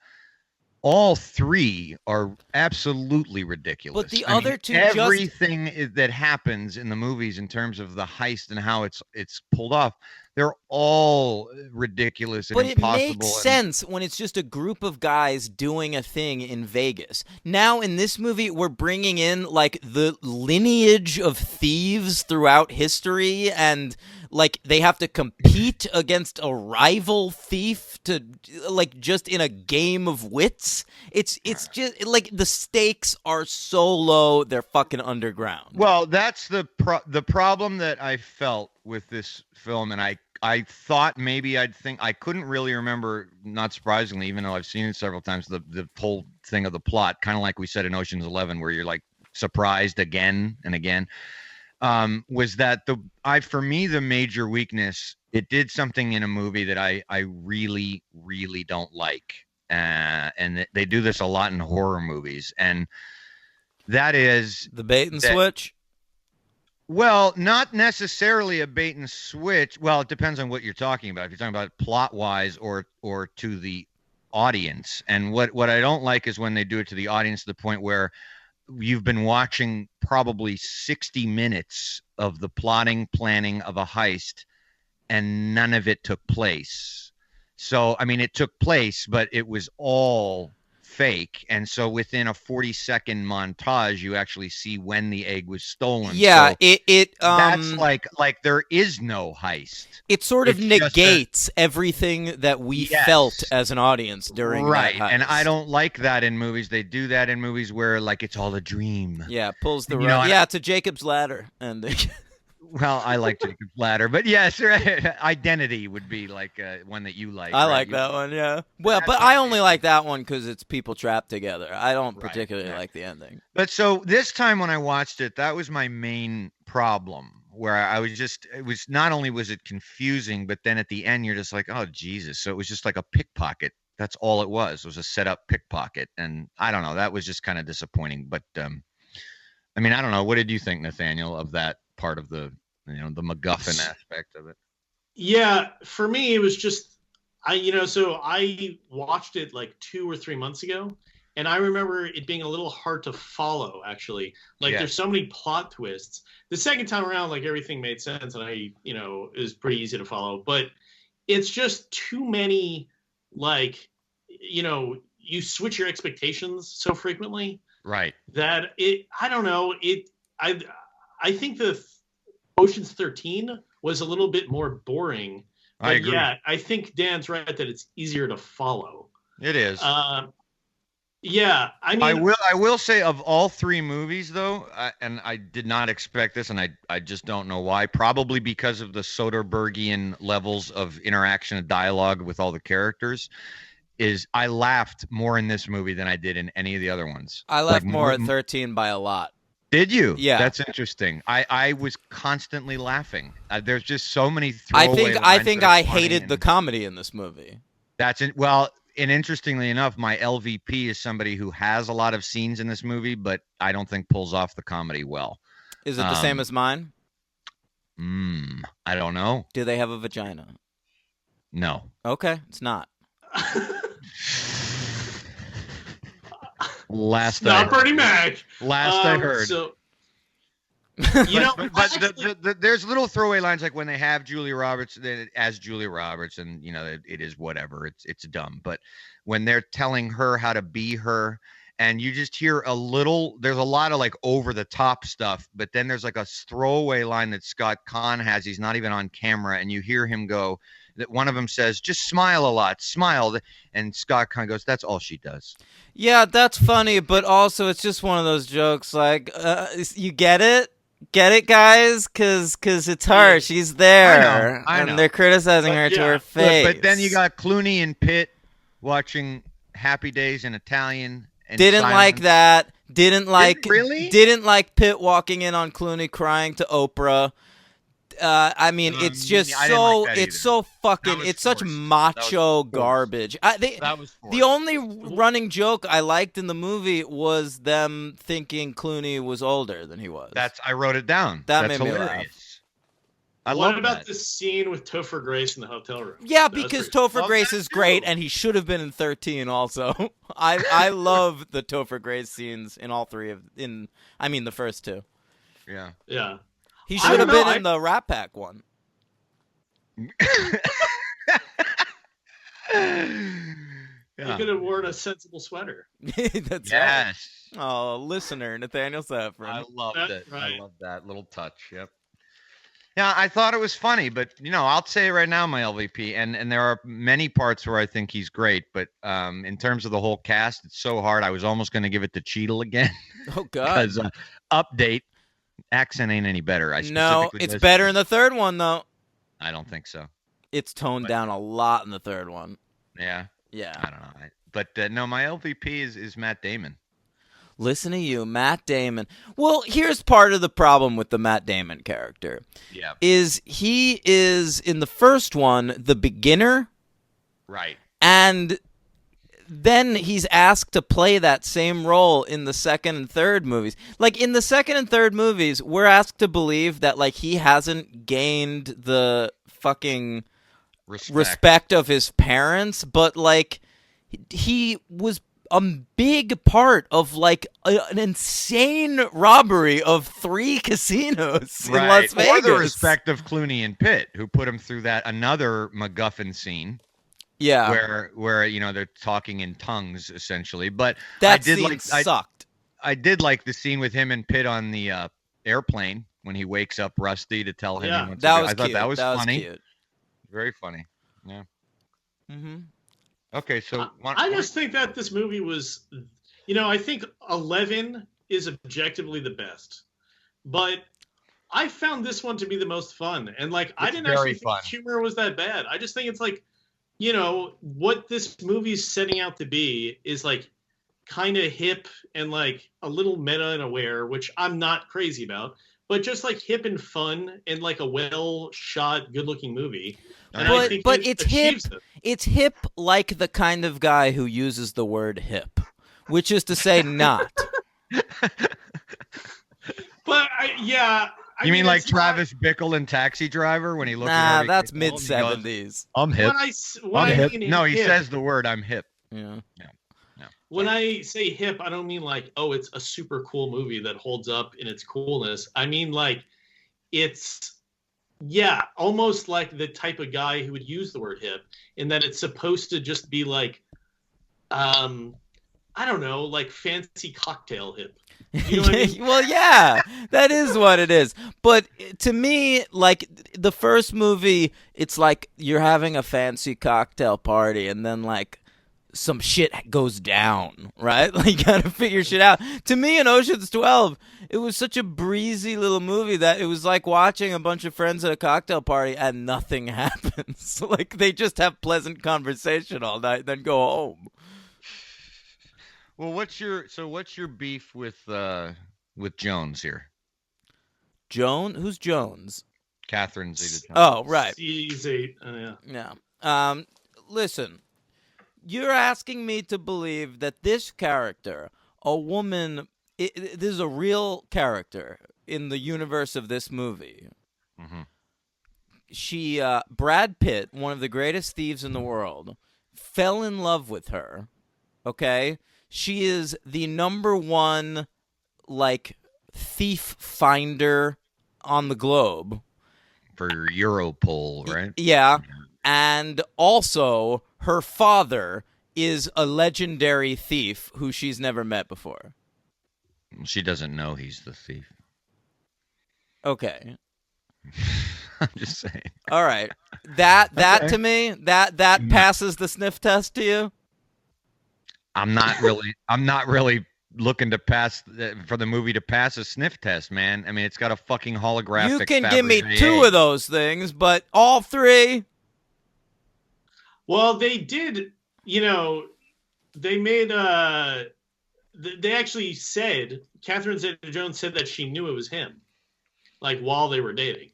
all three are absolutely ridiculous.
But the other two,
everything that happens in the movies in terms of the heist and how it's pulled off, they're all ridiculous and impossible.
But it makes sense when it's just a group of guys doing a thing in Vegas. Now, in this movie, we're bringing in like the lineage of thieves throughout history, and like they have to compete against a rival thief to like just in a game of wits. It's just like the stakes are so low, they're fucking underground.
Well, that's the problem that I felt with this film, and I thought maybe I couldn't really remember, not surprisingly, even though I've seen it several times, the whole thing of the plot, kind of like we said in Ocean's 11, where you're like surprised again and again. Was that for me, the major weakness, it did something in a movie that I really, really don't like. And they do this a lot in horror movies. And that is
the bait and switch.
Well, not necessarily a bait and switch. Well, it depends on what you're talking about. If you're talking about plot wise or to the audience. And what I don't like is when they do it to the audience to the point where you've been watching probably 60 minutes of the planning of a heist and none of it took place. So, I mean, it took place, but it was all fake, and so within a 40-second montage, you actually see when the egg was stolen.
Yeah,
so
it
that's like there is no heist.
it sort of
It's just
negates everything that we
Yes.
felt as an audience during
right,
that heist.
and I don't like that in movies. They do that in movies where like it's all a dream.
Yeah, pulls the
You know,
rug. Yeah, it's a Jacob's ladder, and
Well, I like Jacob's Ladder, but yes, right. Identity would be like one that you like.
I
right?
like that one. Yeah. Well,
That's
but
what
I
I
only like that one because it's people trapped together. I don't
Right,
particularly
yeah.
like the ending.
But so this time when I watched it, that was my main problem. Where I was just, it was not only was it confusing, but then at the end you're just like, oh Jesus! So it was just like a pickpocket. That's all it was. It was a set up pickpocket, and I don't know. That was just kind of disappointing. But I mean, I don't know. What did you think, Nathaniel, of that part of the the MacGuffin aspect of it?
Yeah, for me, it was just so I watched it like 2 or 3 months ago, and I remember it being a little hard to follow. Actually, like
Yeah.
there's so many plot twists. The second time around, like everything made sense, and it was pretty easy to follow. But it's just too many, like, you switch your expectations so frequently
Right.
that I don't know. I think the Ocean's 13 was a little bit more boring. But
I agree.
yeah, I think Dan's right that it's easier to follow.
It is.
Yeah, I mean,
I will say of all three movies though, and I did not expect this, and I just don't know why. Probably because of the Soderberghian levels of interaction and dialogue with all the characters. Is I laughed more in this movie than I did in any of the other ones.
I laughed more at 13 by a lot.
Did you?
Yeah.
That's interesting. I was constantly laughing. There's just so many throwaway
I
lines
think
that are
I
funny,
hated
and
the comedy in this movie.
That's it. Well, and interestingly enough, my LVP is somebody who has a lot of scenes in this movie, but I don't think pulls off the comedy well.
Is it the same as mine?
I don't know.
Do they have a vagina?
No.
Okay, it's not.
Last
not
I
Bernie Mac.
I heard.
So,
but there's little throwaway lines like when they have Julia Roberts as Julia Roberts, and it is whatever. It's dumb. But when they're telling her how to be her, and you just hear there's a lot of like over the top stuff, but then there's like a throwaway line that Scott Conn has. He's not even on camera, and you hear him go. That one of them says, "Just smile a lot, smile," and Scott Conn goes, "That's all she does."
Yeah, that's funny, but also it's just one of those jokes. Like, you get it, guys, because it's her. She's there,
I know.
and they're criticizing her to her face.
But then you got Clooney and Pitt watching Happy Days in Italian. And
Didn't like that. Didn't like Pitt walking in on Clooney crying to Oprah. I mean, it's just so fucking, it's such macho garbage. The only running joke I liked in the movie was them thinking Clooney was older than he was.
I wrote it down.
That's
made
me
laugh.
What about this scene with Topher Grace in the hotel room?
Yeah, because Topher Grace is great, and he should have been in 13 also. I love the Topher Grace scenes in all three the first two.
Yeah.
Yeah.
He should have been in the Rat Pack one.
You could have worn a sensible sweater.
That's
yes.
Right. Oh, listener, Nathaniel Saffron.
I loved it.
Right.
I love that little touch. Yep. Yeah, I thought it was funny, but I'll say right now my LVP, and there are many parts where I think he's great, but in terms of the whole cast, it's so hard. I was almost going to give it to Cheadle again.
Oh God.
Because update. Accent ain't any better.
No, it's better in the third one, though.
I don't think so.
It's toned down a lot in the third one.
Yeah?
Yeah.
I don't know. But no, my LVP is Matt Damon.
Listen to you, Matt Damon. Well, here's part of the problem with the Matt Damon character.
Yeah.
Is he is, in the first one, the beginner.
Right.
And then he's asked to play that same role in the second and third movies. Like, in the second and third movies, we're asked to believe that, like, he hasn't gained the fucking respect of his parents, but, like, he was a big part of, like, an insane robbery of 3 casinos in Las Vegas.
Or the respect of Clooney and Pitt, who put him through that another MacGuffin scene.
Yeah,
where they're talking in tongues essentially. But I
that
did
scene
like I
sucked.
I did like the scene with him and Pitt on the airplane when he wakes up Rusty to tell him he
Yeah.
wants to
That
go.
was
I thought that
cute.
was
That was
funny,
cute.
very funny. Yeah.
Hmm.
Okay,
I,
so
I just think that this movie was, I think 11 is objectively the best, but I found this one to be the most fun. And like, I
it's
didn't
very
actually think
fun.
the humor was that bad. I just think it's like, what this movie's setting out to be is like kind of hip and like a little meta and aware, which I'm not crazy about, but just like hip and fun and like a well shot, good looking movie. And I think
But
it
it's hip.
achieves it.
It's hip like the kind of guy who uses the word hip, which is to say not.
But I
You mean like
it's not-
Travis Bickle in Taxi Driver when he looked at
Nah,
Harvey
that's
Keitel
mid
and he goes,
seventies.
I'm hip.
when
I'm
I
hip.
mean
No, he
hip,
says the word I'm hip.
Yeah.
when I say hip, I don't mean like, oh, it's a super cool movie that holds up in its coolness. I mean like it's almost like the type of guy who would use the word hip, in that it's supposed to just be like I don't know, like fancy cocktail hip. You know what I mean?
Well, yeah, that is what it is. But to me, like the first movie, it's like you're having a fancy cocktail party, and then like some shit goes down, right? Like you gotta figure shit out. To me, in Ocean's 12, it was such a breezy little movie that it was like watching a bunch of friends at a cocktail party and nothing happens. Like they just have pleasant conversation all night, then go home.
Well, what's your beef with Jones here?
Who's Jones?
Catherine Zeta-Jones.
Oh, right.
C8.
Yeah. Listen, you're asking me to believe that this character, a woman, this is a real character in the universe of this movie.
Mm-hmm.
Brad Pitt, one of the greatest thieves in the world, fell in love with her. Okay? She is the number one, like, thief finder on the globe.
For Europol, right?
Yeah. And also, her father is a legendary thief who she's never met before.
She doesn't know he's the thief.
Okay.
I'm just saying.
All right. That
Okay.
to me, that passes the sniff test to you?
I'm not really looking to pass for the movie to pass a sniff test, man. I mean, it's got a fucking holographic.
You can give me
Fabergé
2 of those things, but all 3?
Well, they did, they made they actually said, Catherine Zeta-Jones said that she knew it was him, like while they were dating.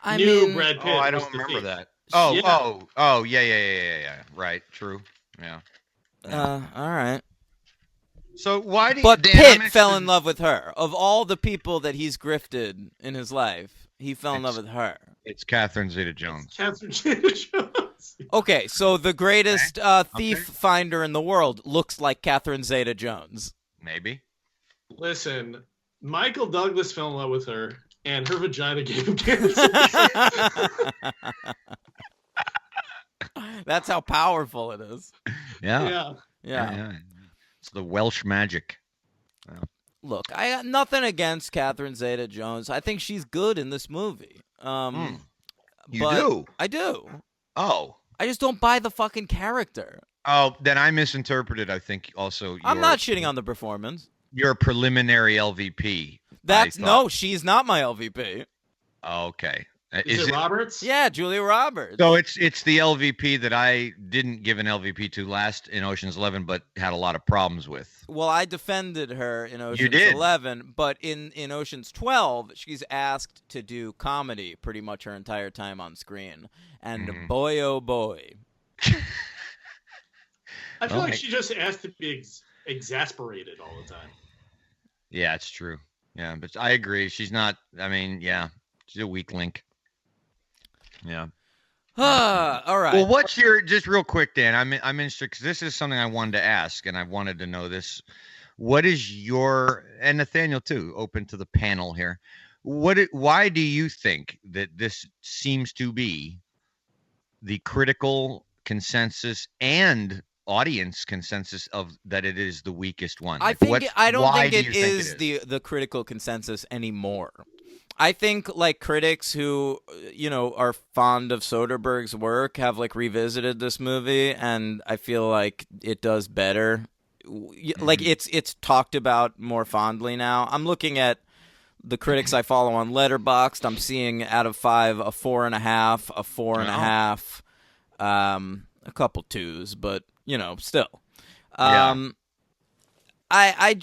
I
Knew
mean,
Brad Pitt.
I
was
don't
the
remember
thief.
that. Yeah. Right, true. Yeah.
all right.
So why do you?
But
Dan,
Pitt
I'm
fell
interested-
in love with her. Of all the people that he's grifted in his life, he fell in love with her.
It's Catherine Zeta-Jones.
Catherine Zeta-Jones.
Okay, so the greatest thief finder in the world looks like Catherine Zeta-Jones.
Maybe.
Listen, Michael Douglas fell in love with her, and her vagina gave him cancer.
That's how powerful it is.
Yeah.
Yeah.
It's the Welsh magic.
Look, I got nothing against Catherine Zeta-Jones. I think she's good in this movie.
You
but
do?
I do.
Oh.
I just don't buy the fucking character.
Oh, then I misinterpreted. I think also.
I'm not shitting on the performance.
Your preliminary LVP.
No, she's not my LVP.
Oh, okay.
Is it Roberts?
Yeah, Julia Roberts.
So it's the LVP that I didn't give an LVP to last in Ocean's 11, but had a lot of problems with.
Well, I defended her in Ocean's
did.
11, but in Ocean's 12, she's asked to do comedy pretty much her entire time on screen. And boy, oh boy.
I feel like she just asked to be exasperated all the time.
Yeah, it's true. Yeah, but I agree. She's not. I mean, yeah, she's a weak link. Yeah.
All right.
Well, what's your just real quick, Dan? I'm interested because this is something I wanted to ask, and I wanted to know this. What is your and Nathaniel too? Open to the panel here. Why do you think that this seems to be the critical consensus and audience consensus of that it is the weakest one?
I
Like,
think I don't
why
think
do
it
you think
is the critical consensus anymore. I think like critics who are fond of Soderbergh's work have like revisited this movie, and I feel like it does better. Like it's talked about more fondly now. I'm looking at the critics I follow on Letterboxd. I'm seeing out of 5 a 4.5, a 4.5, a couple 2s, but still.
Yeah.
I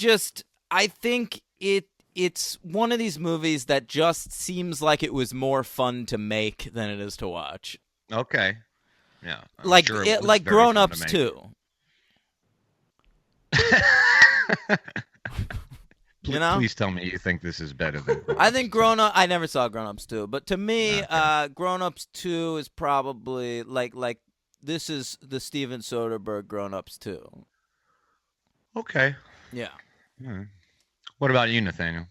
think it's one of these movies that just seems like it was more fun to make than it is to watch.
Okay. Yeah. I'm
Like
sure
it,
was
like
very
Grown
fun to
Ups
make.
too.
Please tell me you think this is better than Grown
I
Ups
think
2.
I never saw Grown Ups 2, but to me,
Okay.
Grown Ups 2 is probably like this is the Steven Soderbergh Grown Ups 2.
Okay.
Yeah.
All right. What about you, Nathaniel?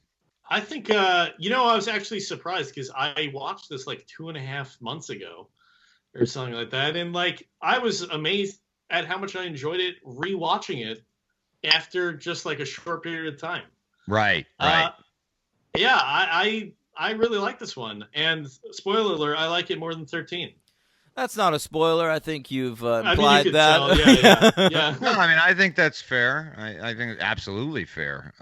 I think I was actually surprised because I watched this like 2.5 months ago or something like that, and like I was amazed at how much I enjoyed it rewatching it after just like a short period of time.
Right.
Yeah, I really like this one, and spoiler alert, I like it more than 13.
That's not a spoiler. I think you've
I
implied
mean, you could
that.
tell. Yeah.
No, I mean, I think that's fair. I think it's absolutely fair.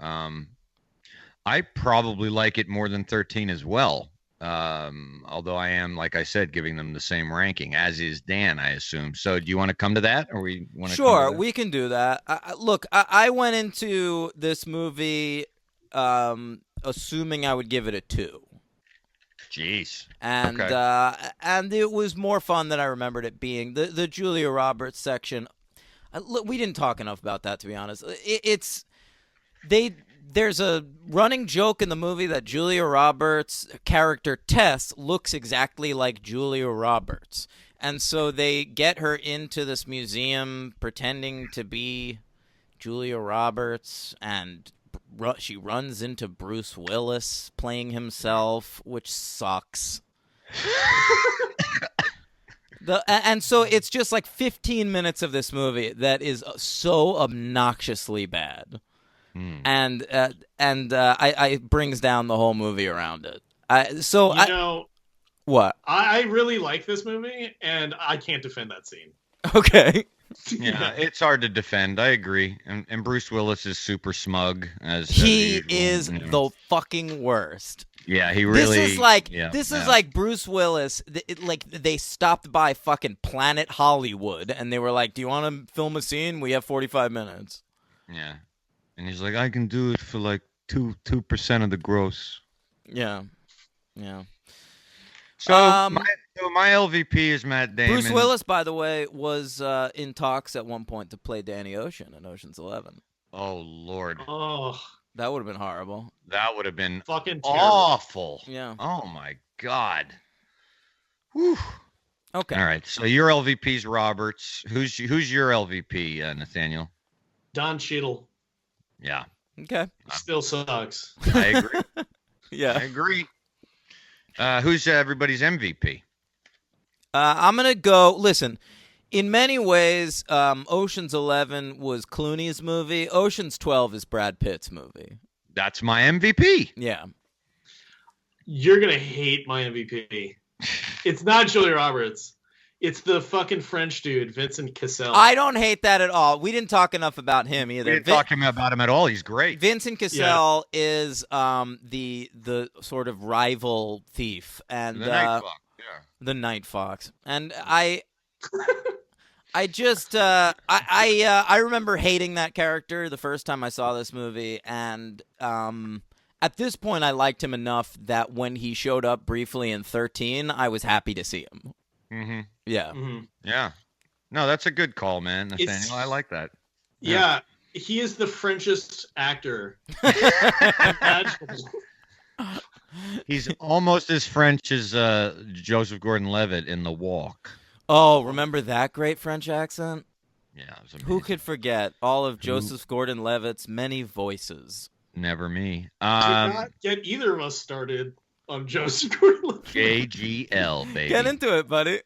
I probably like it more than 13 as well. Although I am, like I said, giving them the same ranking, as is Dan, I assume. So do you want to come to that, or we want to
Sure,
come to that?
we can do that. Look, I went into this movie assuming I would give it a 2.
Jeez.
And
Okay.
and it was more fun than I remembered it being. The Julia Roberts section, look, we didn't talk enough about that, to be honest. There's a running joke in the movie that Julia Roberts' character Tess looks exactly like Julia Roberts. And so they get her into this museum pretending to be Julia Roberts, and she runs into Bruce Willis playing himself, which sucks. And so it's just like 15 minutes of this movie that is so obnoxiously bad. And I brings down the whole movie around it. What?
I really like this movie, and I can't defend that scene.
Okay.
Yeah, it's hard to defend. I agree. And Bruce Willis is super smug as
He
usual,
is the fucking worst.
Yeah, he really.
This is like
yeah.
like Bruce Willis. Like they stopped by fucking Planet Hollywood, and they were like, "Do you want to film a scene? We have 45 minutes."
Yeah, and he's like, "I can do it for like 2% of the gross."
Yeah.
So my LVP is Matt Damon.
Bruce Willis, by the way, was in talks at one point to play Danny Ocean in Ocean's 11.
Oh Lord.
Oh,
that would have been horrible.
That would have been
fucking
awful.
Yeah.
Oh my God. Whew.
Okay.
All right. So your LVP's Roberts. Who's your LVP, Nathaniel?
Don Cheadle.
Yeah.
Okay.
Still sucks.
I agree.
Yeah.
I agree. Who's everybody's MVP?
I'm gonna go. Listen, in many ways, Ocean's 11 was Clooney's movie. Ocean's 12 is Brad Pitt's movie.
That's my MVP.
Yeah.
You're gonna hate my MVP. It's not Julia Roberts. It's the fucking French dude, Vincent Cassel.
I don't hate that at all. We didn't talk enough about him either.
We didn't talk about him at all. He's great.
Vincent Cassel is the sort of rival thief, and
The Night Fox. Yeah.
The Night Fox. And I just I remember hating that character the first time I saw this movie, and at this point I liked him enough that when he showed up briefly in 13, I was happy to see him.
Mm-hmm.
Yeah.
Mm-hmm.
Yeah. No, that's a good call, man, Nathaniel. I like that.
Yeah, he is the Frenchest actor.
He's almost as French as Joseph Gordon-Levitt in The Walk.
Oh, remember that great French accent?
Yeah, it was amazing.
Who could forget all of Joseph Gordon-Levitt's many voices?
Never me.
Did not get either of us started on Joseph Gordon-Levitt.
JGL, baby.
Get into it, buddy.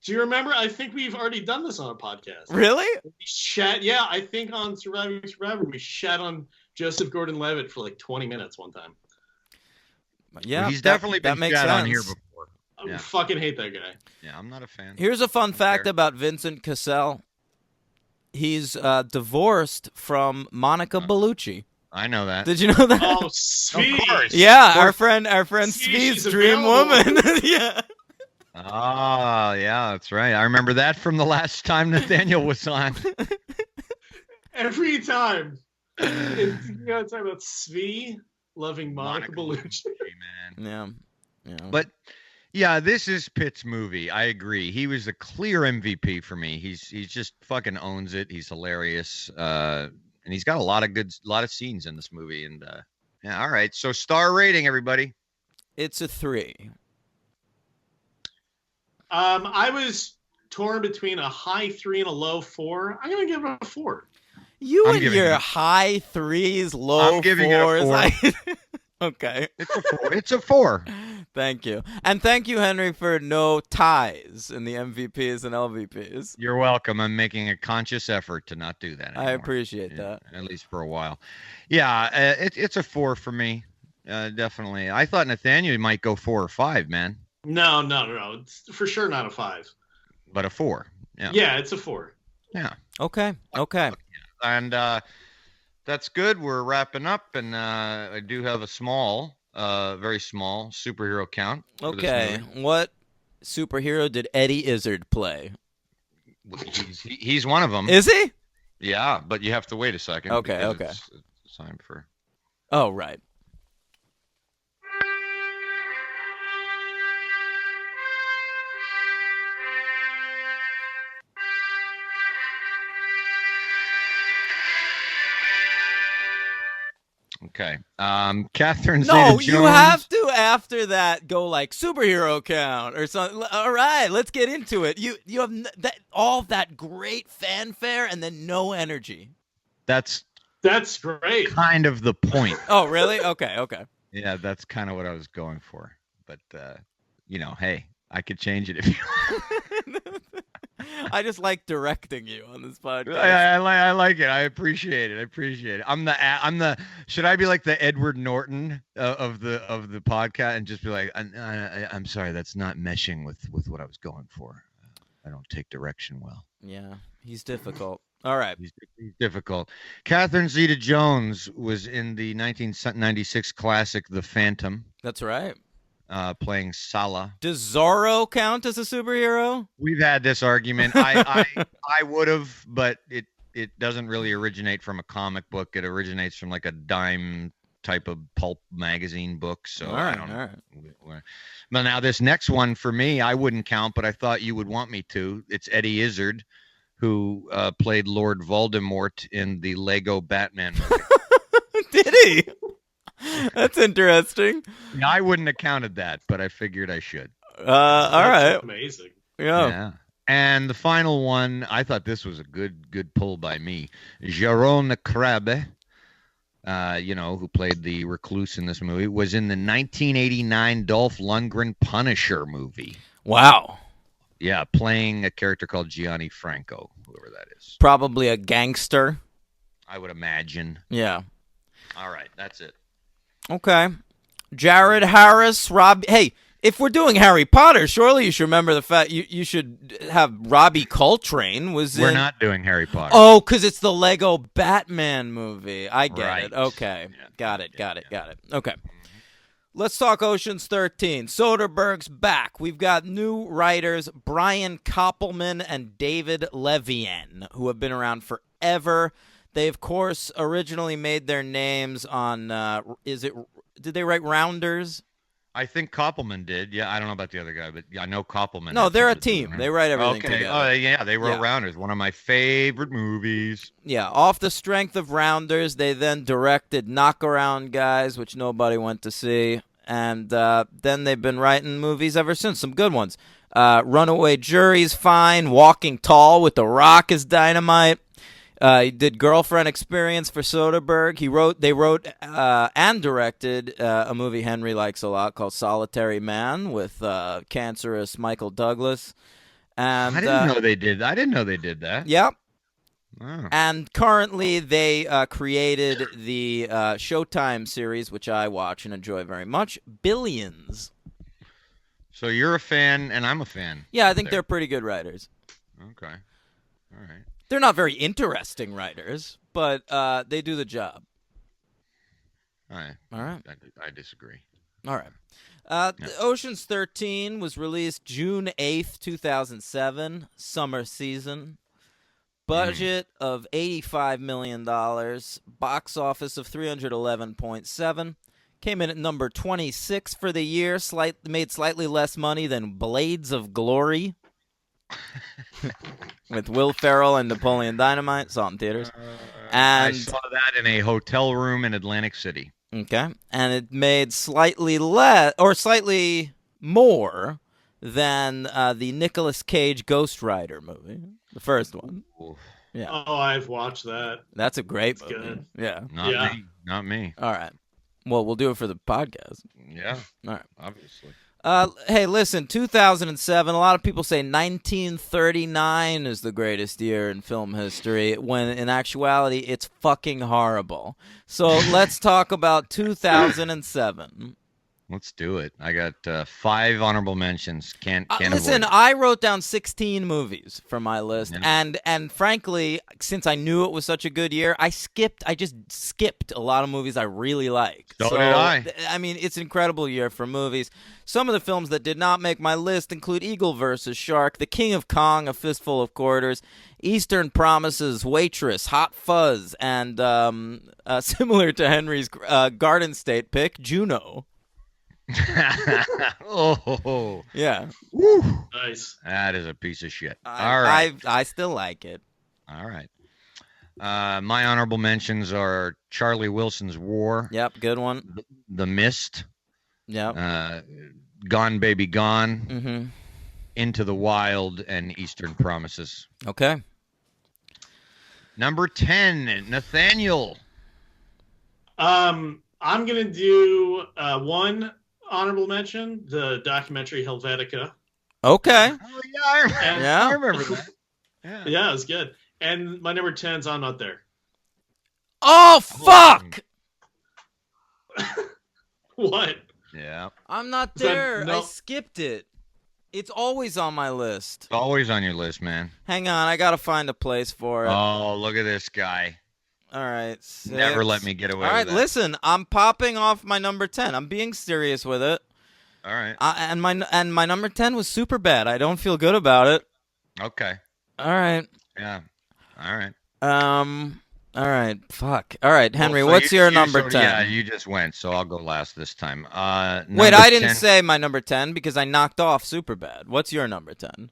Do you remember? I think we've already done this on a podcast.
Really?
We shat. Yeah, I think on Surviving Survivor we shat on Joseph Gordon-Levitt for like 20 minutes one time.
Yeah,
Well, he's definitely been
makes
shat
sense.
on here before.
I
Yeah.
fucking hate that guy.
Yeah, I'm not a fan.
Here's a fun fact
Fair.
about Vincent Cassell. He's divorced from Monica Bellucci.
I know that.
Did you know that?
Oh, sweet.
Of course.
Yeah,
Of
our
course.
friend
See,
Svee's
she's
dream
available.
woman. Yeah.
Ah, yeah, that's right. I remember that from the last time Nathaniel was on.
Every time. It's, it's about Svee loving Monica Bellucci.
Man.
Yeah.
But yeah, this is Pitt's movie. I agree. He was the clear MVP for me. He's just fucking owns it. He's hilarious. And he's got a lot of scenes in this movie. And yeah, all right. So star rating, everybody.
It's a 3.
I was torn between a high 3 and a low 4. I'm gonna give it a 4.
You
I'm
and
giving
your
it-
high 3s, low
I'm giving it a
4s.
4.
Okay.
It's a 4.
Thank you. And thank you, Henry, for no ties in the MVPs and LVPs.
You're welcome. I'm making a conscious effort to not do that anymore.
I appreciate that.
At least for a while. Yeah, it's a 4 for me. Definitely. I thought Nathaniel might go 4 or 5, man.
No. It's for sure not a 5.
But a 4. Yeah.
Yeah, it's a 4.
Yeah.
Okay.
And that's good. We're wrapping up, and I do have a small, very small superhero count. For this
Okay.
movie.
What superhero did Eddie Izzard play?
He's one of them.
Is he?
Yeah, but you have to wait a second.
Okay,
because
okay.
It's time for.
Oh, right.
Okay. Catherine
No,
Zeta-Jones.
you have to after that go like superhero count or something. All right, let's get into it. You have all that great fanfare and then no energy.
That's
great.
kind of the point.
Oh, really? Okay.
Yeah, that's kind of what I was going for. But hey, I could change it if you.
I just like directing you on this podcast.
I like it. I appreciate it. I'm the. Should I be like the Edward Norton of the podcast and just be like, I'm sorry, that's not meshing with what I was going for. I don't take direction well.
Yeah, he's difficult. All right.
He's difficult. Catherine Zeta-Jones was in the 1996 classic The Phantom,
That's right.
playing Sala.
Does Zorro count as a superhero?
We've had this argument. I would have, but it doesn't really originate from a comic book. It originates from like a dime type of pulp magazine book. So I don't know.
Right.
But now this next one for me, I wouldn't count, but I thought you would want me to. It's Eddie Izzard, who played Lord Voldemort in the Lego Batman movie.
Did he? That's interesting.
Now, I wouldn't have counted that, but I figured I should.
All
That's
right.
amazing.
Yeah.
And the final one, I thought this was a good pull by me. Jérôme Krabbe, who played the recluse in this movie, was in the 1989 Dolph Lundgren Punisher movie.
Wow.
Yeah, playing a character called Gianni Franco, whoever that is.
Probably a gangster.
I would imagine.
Yeah.
All right, that's it.
Okay. Jared Harris, Rob. Hey, if we're doing Harry Potter, surely you should remember the fact you should have Robbie Coltrane was
We're
in.
not doing Harry Potter.
Oh, because it's the Lego Batman movie. I get
Right.
it. Okay.
Yeah.
Got it. Okay. Let's talk Ocean's 13. Soderbergh's back. We've got new writers, Brian Koppelman and David Levien, who have been around forever. They, of course, originally made their names on, did they write Rounders?
I think Koppelman did. Yeah, I don't know about the other guy, but I know Koppelman.
No, they're a
That's what
team. They write everything
okay.
together.
Oh, yeah, they wrote
Yeah.
Rounders, one of my favorite movies.
Yeah, off the strength of Rounders, they then directed Knockaround Guys, which nobody went to see. And then they've been writing movies ever since, some good ones. Runaway Jury's fine. Walking Tall with The Rock is dynamite. He did Girlfriend Experience for Soderbergh. They wrote and directed a movie Henry likes a lot called Solitary Man with cancerous Michael Douglas. And
I didn't know they did. I didn't know they did that.
Yep.
Oh.
And currently, they created the Showtime series, which I watch and enjoy very much, Billions.
So you're a fan, and I'm a fan.
Yeah, I think they're pretty good writers.
Okay. All right.
They're not very interesting writers, but they do the job.
All right.
All right.
I disagree.
All right. Ocean's 13 was released June 8th, 2007, summer season. Budget of $85 million. Box office of 311.7. Came in at number 26 for the year. Made slightly less money than Blades of Glory with Will Ferrell and Napoleon Dynamite. Saw it in theaters.
I saw that in a hotel room in Atlantic City.
Okay. And it made slightly less or slightly more than the Nicolas Cage Ghost Rider movie, the first one.
Oof.
Yeah.
Oh, I've watched that.
That's a great
That's
movie.
good.
Yeah.
Yeah.
Not me.
All right. Well, we'll do it for the podcast.
Yeah.
All right.
Obviously.
Hey, listen, 2007, a lot of people say 1939 is the greatest year in film history, when in actuality, it's fucking horrible. So let's talk about 2007.
Let's do it. I got 5 honorable mentions. Can't
Listen,
avoid it.
I wrote down 16 movies for my list,
Yeah.
and frankly, since I knew it was such a good year, I just skipped a lot of movies I really like.
So did I.
I mean, it's an incredible year for movies. Some of the films that did not make my list include Eagle vs. Shark, The King of Kong, A Fistful of Quarters, Eastern Promises, Waitress, Hot Fuzz, and similar to Henry's Garden State pick, Juno.
Oh,
Yeah.
woo.
Nice.
That is a piece of shit. All right.
I still like it.
All right. My honorable mentions are Charlie Wilson's War,
Yep, good one.
The Mist,
Yep.
Gone Baby Gone,
Mm-hmm.
Into the Wild, and Eastern Promises.
Okay.
Number 10, Nathaniel.
I'm gonna do one honorable mention: the documentary Helvetica.
Okay.
Oh, yeah, I remember,
Yeah.
I remember that. Yeah.
Yeah, it was good. And my number 10's I'm Not There.
Oh, fuck!
What?
Yeah.
I'm not
Is that-
there.
no.
I skipped it. It's always on my list.
It's always on your list, man.
Hang on, I gotta find a place for it.
Oh, look at this guy.
All right.
Never
6.
let me get away
All right,
with that.
listen. I'm popping off my number 10. I'm being serious with it.
All right.
And my number 10 was super bad. I don't feel good about it.
Okay.
All right.
Yeah. All right.
All right. Fuck. All right, Henry.
Well, so
what's your number
so,
10?
Yeah, you just went, so I'll go last this time.
Wait,
Number
I didn't
10
say my number 10 because I knocked off Superbad. What's your number 10?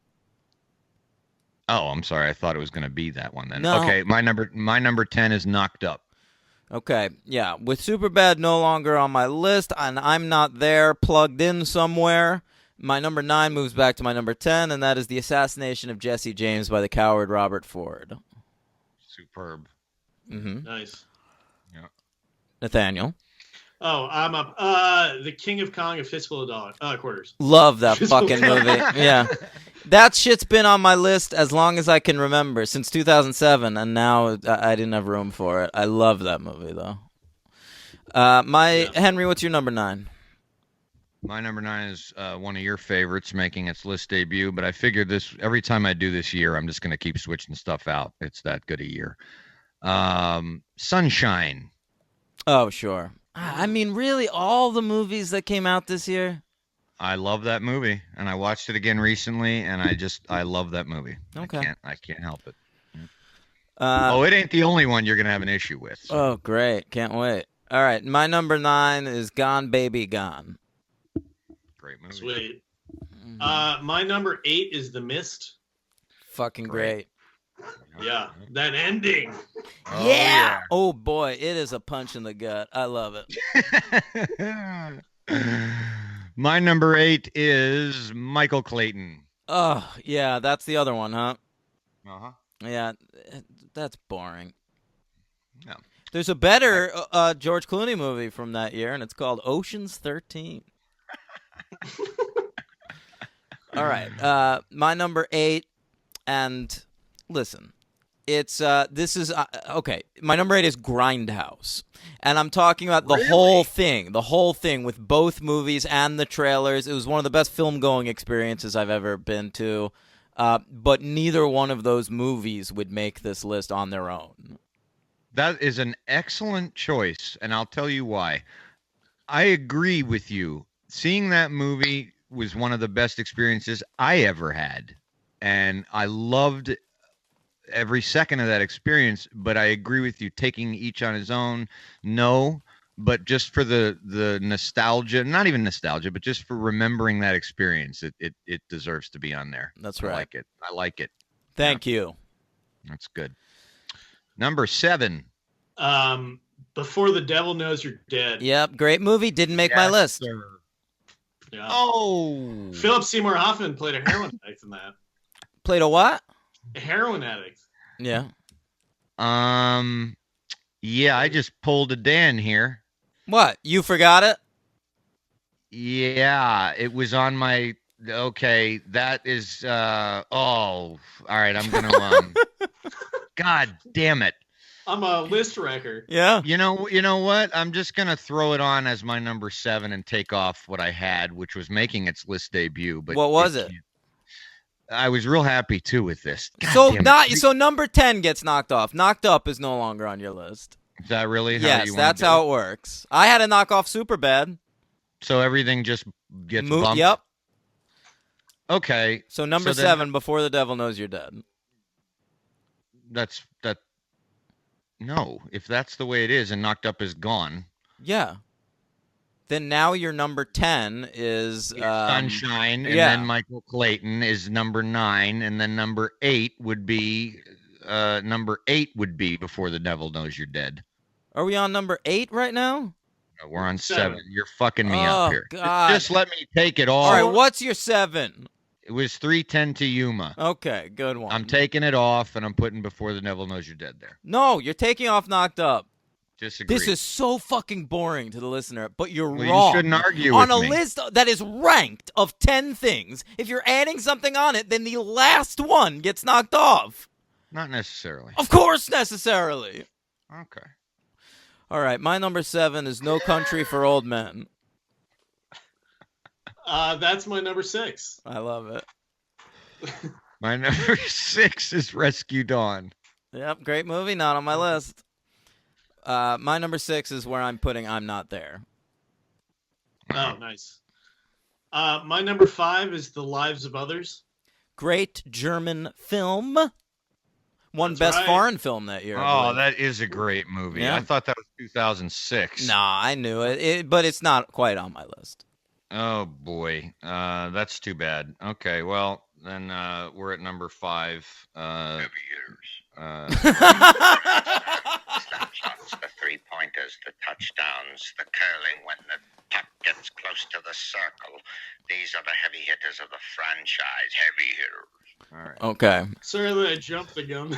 Oh, I'm sorry. I thought it was going to be that one then.
No.
Okay, my number 10 is Knocked Up.
Okay, yeah. With Superbad no longer on my list, and I'm not there, plugged in somewhere, my number 9 moves back to my number 10, and that is The Assassination of Jesse James by the coward Robert Ford.
Superb.
Mm-hmm.
Nice.
Nathaniel.
Oh, I'm up. The King of Kong, A Fistful of Quarters.
Love that fucking movie. Yeah. That shit's been on my list as long as I can remember, since 2007, and now I didn't have room for it. I love that movie, though. Henry, what's your number 9?
My number 9 is one of your favorites making its list debut, but I figured every time I do this year, I'm just going to keep switching stuff out. It's that good a year. Sunshine.
Oh, sure. I mean, really, all the movies that came out this year?
I love that movie, and I watched it again recently, and I love that movie.
Okay.
I can't help it.
Oh,
It ain't the only one you're gonna have an issue with. So.
Oh, great. Can't wait. All right, my number 9 is Gone Baby Gone.
Great movie.
Sweet.
Mm-hmm.
My number 8 is The Mist.
Fucking
Great.
great.
Yeah, that ending.
Oh,
yeah! Oh, boy, it is a punch in the gut. I love it.
yeah. My number 8 is Michael Clayton.
Oh, yeah, that's the other one, huh?
Uh-huh.
Yeah, that's boring.
No.
There's a better George Clooney movie from that year, and it's called Ocean's 13. All right. My number 8, and listen, it's this is okay. My number 8 is Grindhouse, and I'm talking about the whole thing with both movies and the trailers. It was one of the best film-going experiences I've ever been to, but neither one of those movies would make this list on their own.
That is an excellent choice, and I'll tell you why. I agree with you. Seeing that movie was one of the best experiences I ever had, and I loved every second of that experience. But I agree with you, taking each on his own, no, but just for the nostalgia, not even nostalgia, but just for remembering that experience, it deserves to be on there.
That's right.
I like it.
Thank you.
That's good. Number 7.
Before the Devil Knows You're Dead.
Yep, great movie. Didn't make my list.
Sir.
Yeah.
Oh,
Philip Seymour Hoffman played a heroin addict in that.
Played a what?
A heroin addict.
Yeah.
yeah, I just pulled a Dan here.
What? You forgot it?
Yeah, it was on my. Okay, that is. All right. I'm gonna. God damn it.
I'm a list wrecker.
Yeah.
You know what? I'm just gonna throw it on as my number 7 and take off what I had, which was making its list debut. But
What was it?
I was real happy too with this. God
So
damn it.
so number 10 gets knocked off. Knocked Up is no longer on your list.
Is that really how
Yes,
you wanna
that's
do
how it works. I had to knock off Superbad.
So everything just gets bumped.
Yep.
Okay.
So number
So then-
7, Before the Devil Knows You're Dead.
That. No, if that's the way it is, and Knocked Up is gone.
Yeah. Then now your number 10 is
Sunshine, and
yeah.
then Michael Clayton is number 9, and then number 8 would be Before the Devil Knows You're Dead.
Are we on number 8 right now?
No, we're on
7.
7. You're fucking me
Oh,
up here.
God.
Just let me take it all.
All right, what's your 7?
It was 310 to Yuma.
Okay, good one.
I'm taking it off, and I'm putting Before the Devil Knows You're Dead there.
No, you're taking off Knocked Up.
Disagree.
This is so fucking boring to the listener, but you're
Well,
wrong.
you shouldn't argue
on
with
a
me.
list that is ranked of 10 things. If you're adding something on it, then the last one gets knocked off.
Not necessarily.
Of course, necessarily.
Okay.
All right, my number 7 is No Country for Old Men.
That's my number 6.
I love it.
My number 6 is Rescue Dawn.
Yep, great movie, not on my list. My number 6 is where I'm putting I'm Not There.
Oh, nice. My number 5 is The Lives of Others.
Great German film. Won
That's
Best
right.
Foreign Film that year. I
Oh,
believe.
that is a great movie.
Yeah.
I thought that was 2006.
Nah, I knew it, but it's not quite on my list.
Oh boy, that's too bad. Okay, well then we're at number 5.
Heavy hitters. Snapshots, the 3-pointers, the touchdowns, the curling when the puck gets close to the circle. These are the heavy hitters of the franchise. Heavy hitters.
All right.
Okay.
Sorry that I jumped the gun.
No,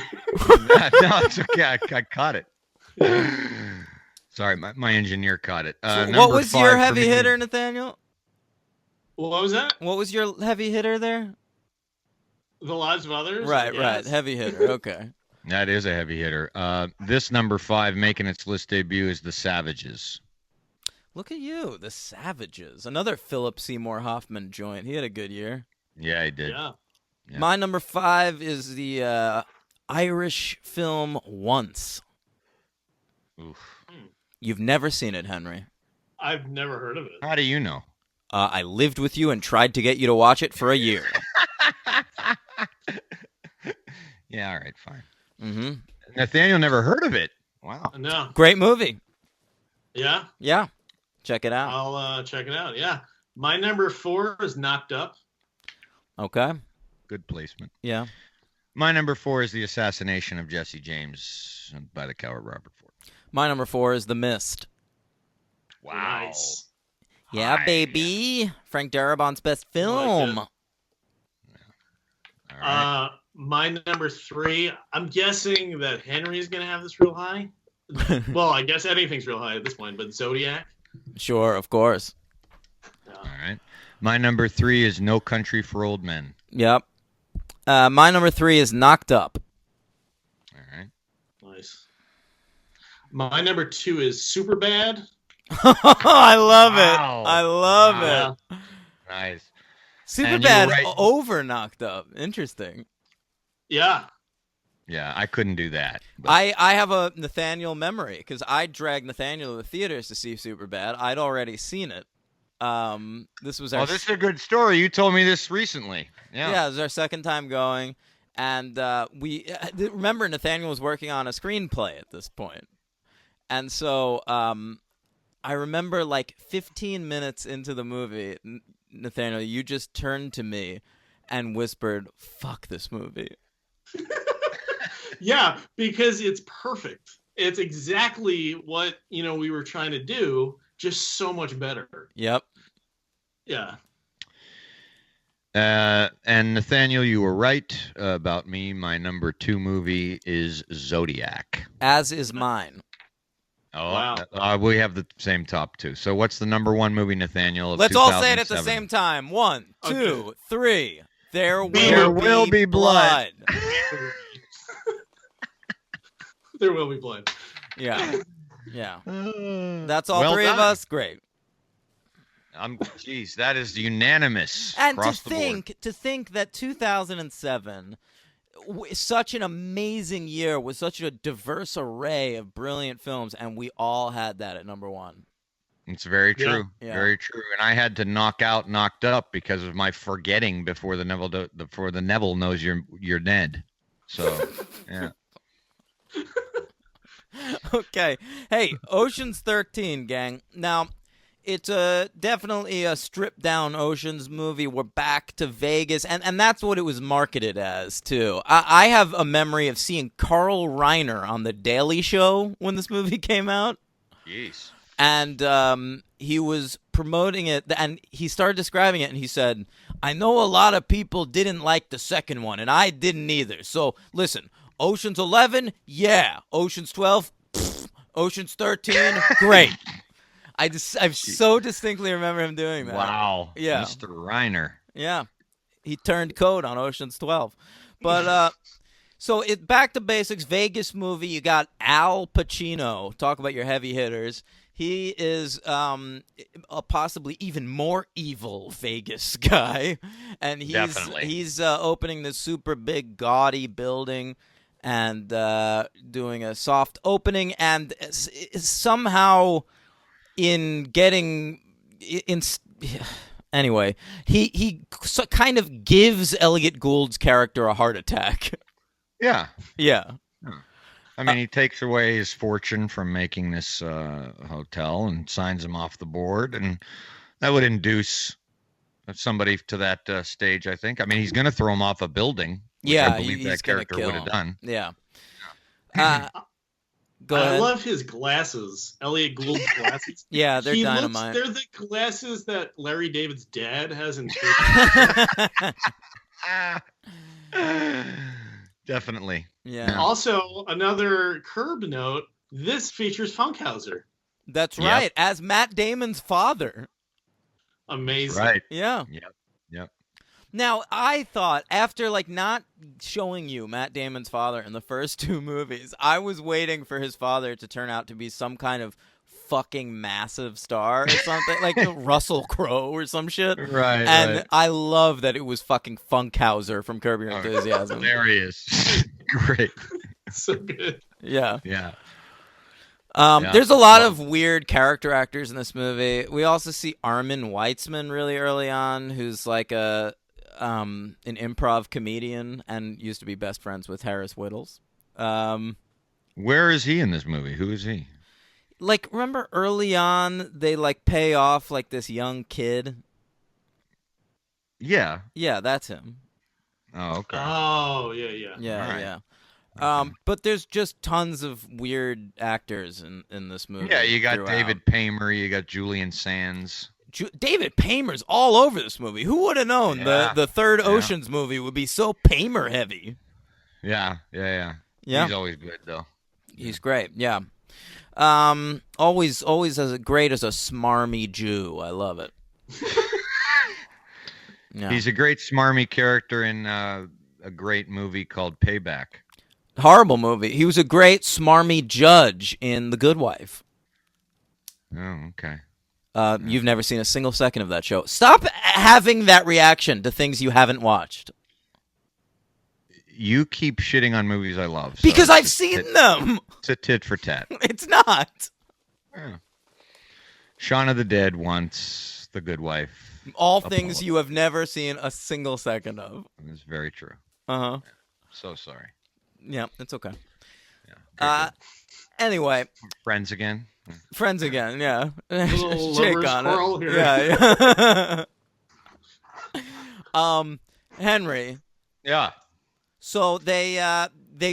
it's okay. I caught it. Sorry, my engineer caught it.
So
Number
what was
5
your
for
heavy
me-
hitter, Nathaniel?
What was that?
What was your heavy hitter there?
The Lives of Others?
Right,
Yes.
right. Heavy hitter. Okay.
That is a heavy hitter. This number 5 making its list debut is The Savages.
Look at you, The Savages. Another Philip Seymour Hoffman joint. He had a good year.
Yeah, he did.
Yeah.
Yeah.
My number 5 is the Irish film Once.
Oof.
You've never seen it, Henry.
I've never heard of it.
How do you know?
I lived with you and tried to get you to watch it for a year.
Yeah, all right, fine.
Mm-hmm.
Nathaniel never heard of it. Wow.
No.
Great movie.
Yeah.
Yeah. Check it out.
I'll check it out. Yeah. My number 4 is Knocked Up.
Okay.
Good placement.
Yeah.
My number 4 is The Assassination of Jesse James by the coward Robert Ford.
My number 4 is The Mist.
Nice.
Yeah,
Hi.
baby. Frank Darabont's best film.
it.
All right.
My number 3, I'm guessing that Henry's going to have this real high. Well, I guess anything's real high at this point, but Zodiac.
Sure, of course.
Yeah.
All right. right. My number 3 is No Country for Old Men.
Yep. My number 3 is Knocked Up.
All right.
Nice. My number 2 is Superbad.
I love
Wow.
it. I love
Yeah.
it.
Nice.
Super
And you were
bad
right.
over Knocked Up. Interesting.
Yeah.
Yeah, I couldn't do that. But
I have a Nathaniel memory because I dragged Nathaniel to the theaters to see Superbad. I'd already seen it. This was our
this is a good story. You told me this recently. Yeah.
it was our second time going, and we remember Nathaniel was working on a screenplay at this point, and so I remember like 15 minutes into the movie, Nathaniel, you just turned to me and whispered, "Fuck this movie."
Yeah, because it's perfect. It's exactly what, we were trying to do, just so much better.
Yep.
Yeah.
And Nathaniel, you were right about me. My number 2 movie is Zodiac.
As is mine.
Oh,
Wow.
We have the same top 2. So what's the number 1 movie, Nathaniel? Of
Let's all say it at the
2007?
same time. 1, 2,
Okay.
3. There
will be blood.
There will be blood.
Yeah. Yeah. That's all
Well
3 of
done.
us. Great.
Geez, that is unanimous
And
across the board.
to think that 2007, such an amazing year with such a diverse array of brilliant films, and we all had that at number 1.
It's very
Yeah.
true.
Yeah.
Very true. And I had to knock out Knocked Up because of my forgetting before the Neville knows you're Ned. So, yeah.
Okay. Hey, Ocean's 13, gang. Now, it's definitely a stripped-down Ocean's movie. We're back to Vegas, and that's what it was marketed as, too. I have a memory of seeing Carl Reiner on The Daily Show when this movie came out.
Jeez.
And he was promoting it, and he started describing it, and he said, I know a lot of people didn't like the second one, and I didn't either. So, listen, Ocean's 11, yeah. Ocean's 12, pfft. Ocean's 13, great. I so distinctly remember him doing that.
Wow.
Yeah.
Mr. Reiner.
Yeah. He turned code on Ocean's 12. But, so back to basics, Vegas movie, you got Al Pacino. Talk about your heavy hitters. He is a possibly even more evil Vegas guy, and he's opening this super big, gaudy building, and doing a soft opening, and somehow anyway, he kind of gives Elliot Gould's character a heart attack.
Yeah.
Yeah.
I mean, he takes away his fortune from making this hotel and signs him off the board, and that would induce somebody to that stage, I think. I mean, he's going to throw him off a building, which
Yeah,
I believe
he's
that
gonna
character
kill
would have
him.
done.
Yeah. Go
I
ahead.
love his glasses. Elliot Gould's glasses.
Yeah, they're dynamite.
They're the glasses that Larry David's dad has in
Definitely.
Yeah.
Also, another curb note, this features Funkhauser.
That's
Yep.
right. As Matt Damon's father.
Amazing.
Right.
Yeah.
Yep.
Now, I thought, after, not showing you Matt Damon's father in the first 2 movies, I was waiting for his father to turn out to be some kind of fucking massive star or something, like Russell Crowe or some shit.
Right.
And I love that it was fucking Funkhauser from Curb Your Enthusiasm.
There he is. Great.
So good.
Yeah.
Yeah.
There's a lot of weird character actors in this movie. We also see Armin Weitzman really early on, who's like an improv comedian and used to be best friends with Harris Whittles.
Where is he in this movie? Who is he?
Remember early on they pay off this young kid?
Yeah.
Yeah, that's him.
Oh, okay.
Oh, yeah.
Yeah,
All right.
yeah. But there's just tons of weird actors in this movie.
Yeah, you got
throughout.
David Paymer, you got Julian Sands.
David Paymer's all over this movie. Who would have known
Yeah.
the third
Yeah.
Ocean's movie would be so Paymer heavy?
Yeah.
Yeah.
He's always good though.
He's great. Yeah. Always as great as a smarmy Jew. I love it. Yeah.
He's a great smarmy character in a great movie called Payback.
Horrible movie. He was a great smarmy judge in The Good Wife.
Oh, okay.
You've never seen a single second of that show. Stop having that reaction to things you haven't watched.
You keep shitting on movies I love. So
Because
it's
I've
just
seen them.
It's a tit for tat.
It's not.
Yeah. Shaun of the Dead once, The Good Wife.
All things you have never seen a single second of.
That's very true.
Uh-huh.
So sorry.
Yeah, it's okay.
Yeah.
Anyway.
Friends again.
Friends again, yeah.
Little
Shake
lovers
on
quarrel
it.
here.
Yeah. Henry.
Yeah.
So they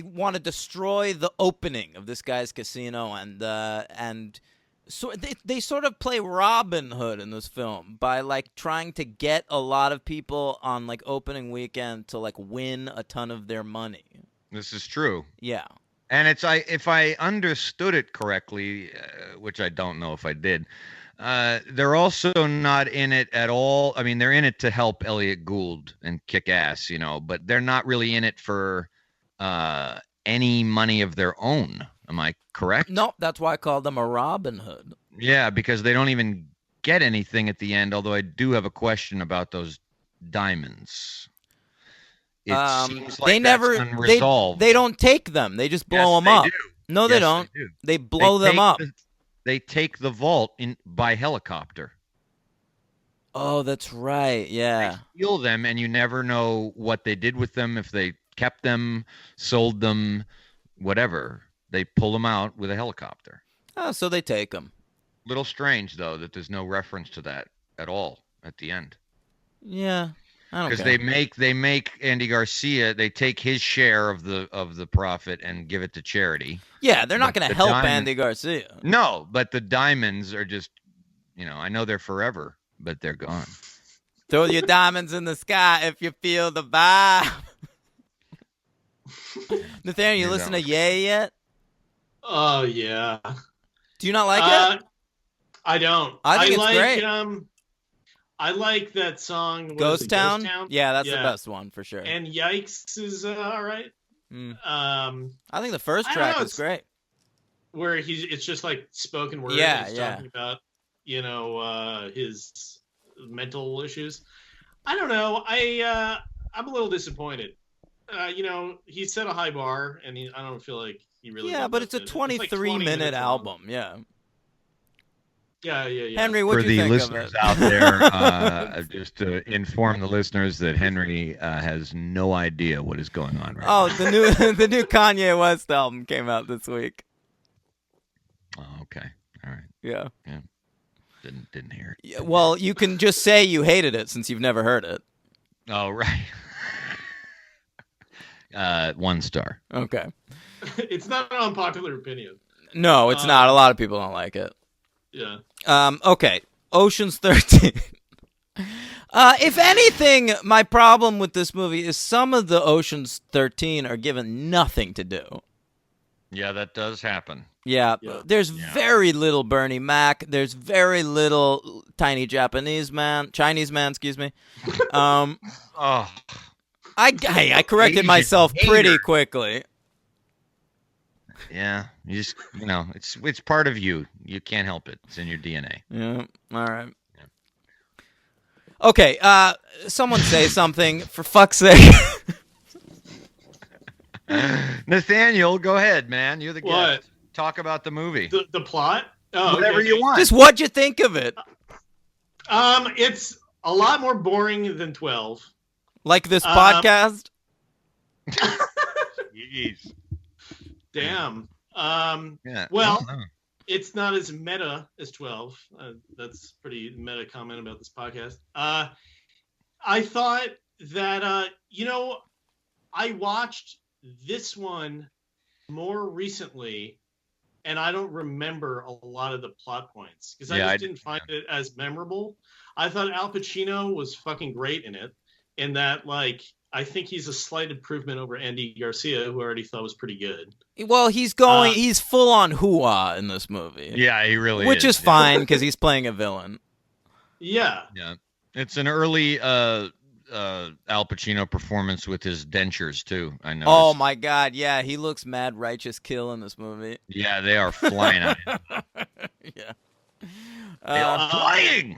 want to destroy the opening of this guy's casino, and so they sort of play Robin Hood in this film by like trying to get a lot of people on like opening weekend to like win a ton of their money.
This is true.
Yeah.
And if I understood it correctly, which I don't know if I did, they're also not in it at all. I mean, they're in it to help Elliot Gould and kick ass, but they're not really in it for any money of their own. Am I correct?
No, that's why I called them a Robin Hood.
Yeah, because they don't even get anything at the end, although I do have a question about those diamonds. It seems like that's unresolved.
They don't take them. They just blow them up. No, they don't. They blow them up.
They take the vault by helicopter.
Oh, that's right. Yeah.
They steal them, and you never know what they did with them, if they kept them, sold them, whatever. They pull them out with a helicopter.
Oh, so they take them.
Little strange, though, that there's no reference to that at all at the end.
Yeah.
Because they make Andy Garcia, they take his share of the profit and give it to charity.
Yeah, they're not going to help Andy Garcia.
No, but the diamonds are just, I know they're forever, but they're gone.
Throw your diamonds in the sky if you feel the vibe. Nathaniel, you listen to Ye yet?
Oh yeah.
Do you not like it?
I don't.
I think it's great.
I like that song.
Ghost Town? Yeah, that's the
Yeah.
best one for sure.
And Yikes is all right.
I think the first track is great.
Where it's just like spoken word.
Yeah,
he's
yeah.
talking about, his mental issues. I don't know. I'm a little disappointed. He set a high bar, and I don't feel like he really.
Yeah, but it's a 23-minute album. Yeah.
Yeah.
Henry, what do you think of it?
For the listeners out there, just to inform the listeners that Henry has no idea what is going on right now.
The new Kanye West album came out this week.
Oh, okay. All right.
Yeah.
Didn't hear it.
Yeah, well, you can just say you hated it since you've never heard it.
Oh, right. 1 star.
Okay.
It's not an unpopular opinion.
No, it's not. A lot of people don't like it.
Yeah.
Okay. Ocean's 13. If anything, my problem with this movie is some of the Ocean's 13 are given nothing to do.
Yeah, that does happen.
Yeah. There's very little Bernie Mac. There's very little tiny Chinese man, excuse me.
Oh.
I corrected myself pretty quickly.
Yeah, you just it's part of you. You can't help it. It's in your DNA.
Yeah. All right. Yeah. Okay. Someone say something for fuck's sake.
Nathaniel, go ahead, man. You're the guest.
What?
Talk about the movie.
The plot. Oh,
whatever you want.
Just what'd you think of it?
It's a lot more boring than 12.
Like this podcast?
Jeez.
Damn.
Yeah.
Well, it's not as meta as 12. That's pretty meta comment about this podcast. I thought that, I watched this one more recently, and I don't remember a lot of the plot points because I didn't find it as memorable. I thought Al Pacino was fucking great in it, and that, I think he's a slight improvement over Andy Garcia, who I already thought was pretty good.
Well, he's full on hoo-ah in this movie.
Yeah, he really
Which is fine because he's playing a villain.
Yeah.
Yeah. It's an early Al Pacino performance with his dentures too. I noticed.
Oh my God, yeah, he looks mad righteous kill in this movie.
Yeah, they are flying out.
Yeah.
They are flying.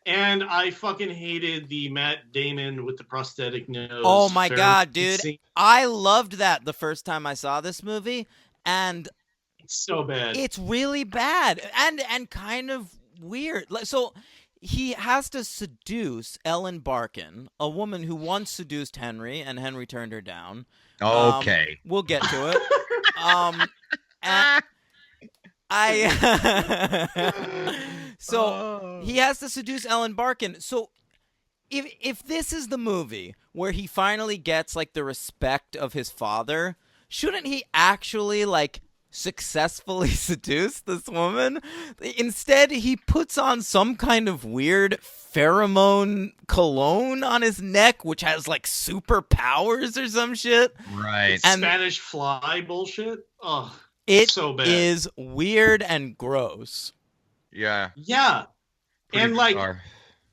And I fucking hated the Matt Damon with the prosthetic nose.
Oh my God, dude.
scene.
I loved that the first time I saw this movie, and
It's so bad.
it's really bad and kind of weird. So he has to seduce Ellen Barkin, a woman who once seduced Henry, and Henry turned her down.
Okay.
We'll get to it. And so he has to seduce Ellen Barkin. So if this is the movie where he finally gets like the respect of his father, shouldn't he actually like successfully seduce this woman? Instead, he puts on some kind of weird pheromone cologne on his neck, which has like superpowers or some shit.
Right.
And
Spanish fly bullshit. Oh,
it
so bad.
is weird and gross.
Yeah.
Yeah.
Pretty
And like
bizarre.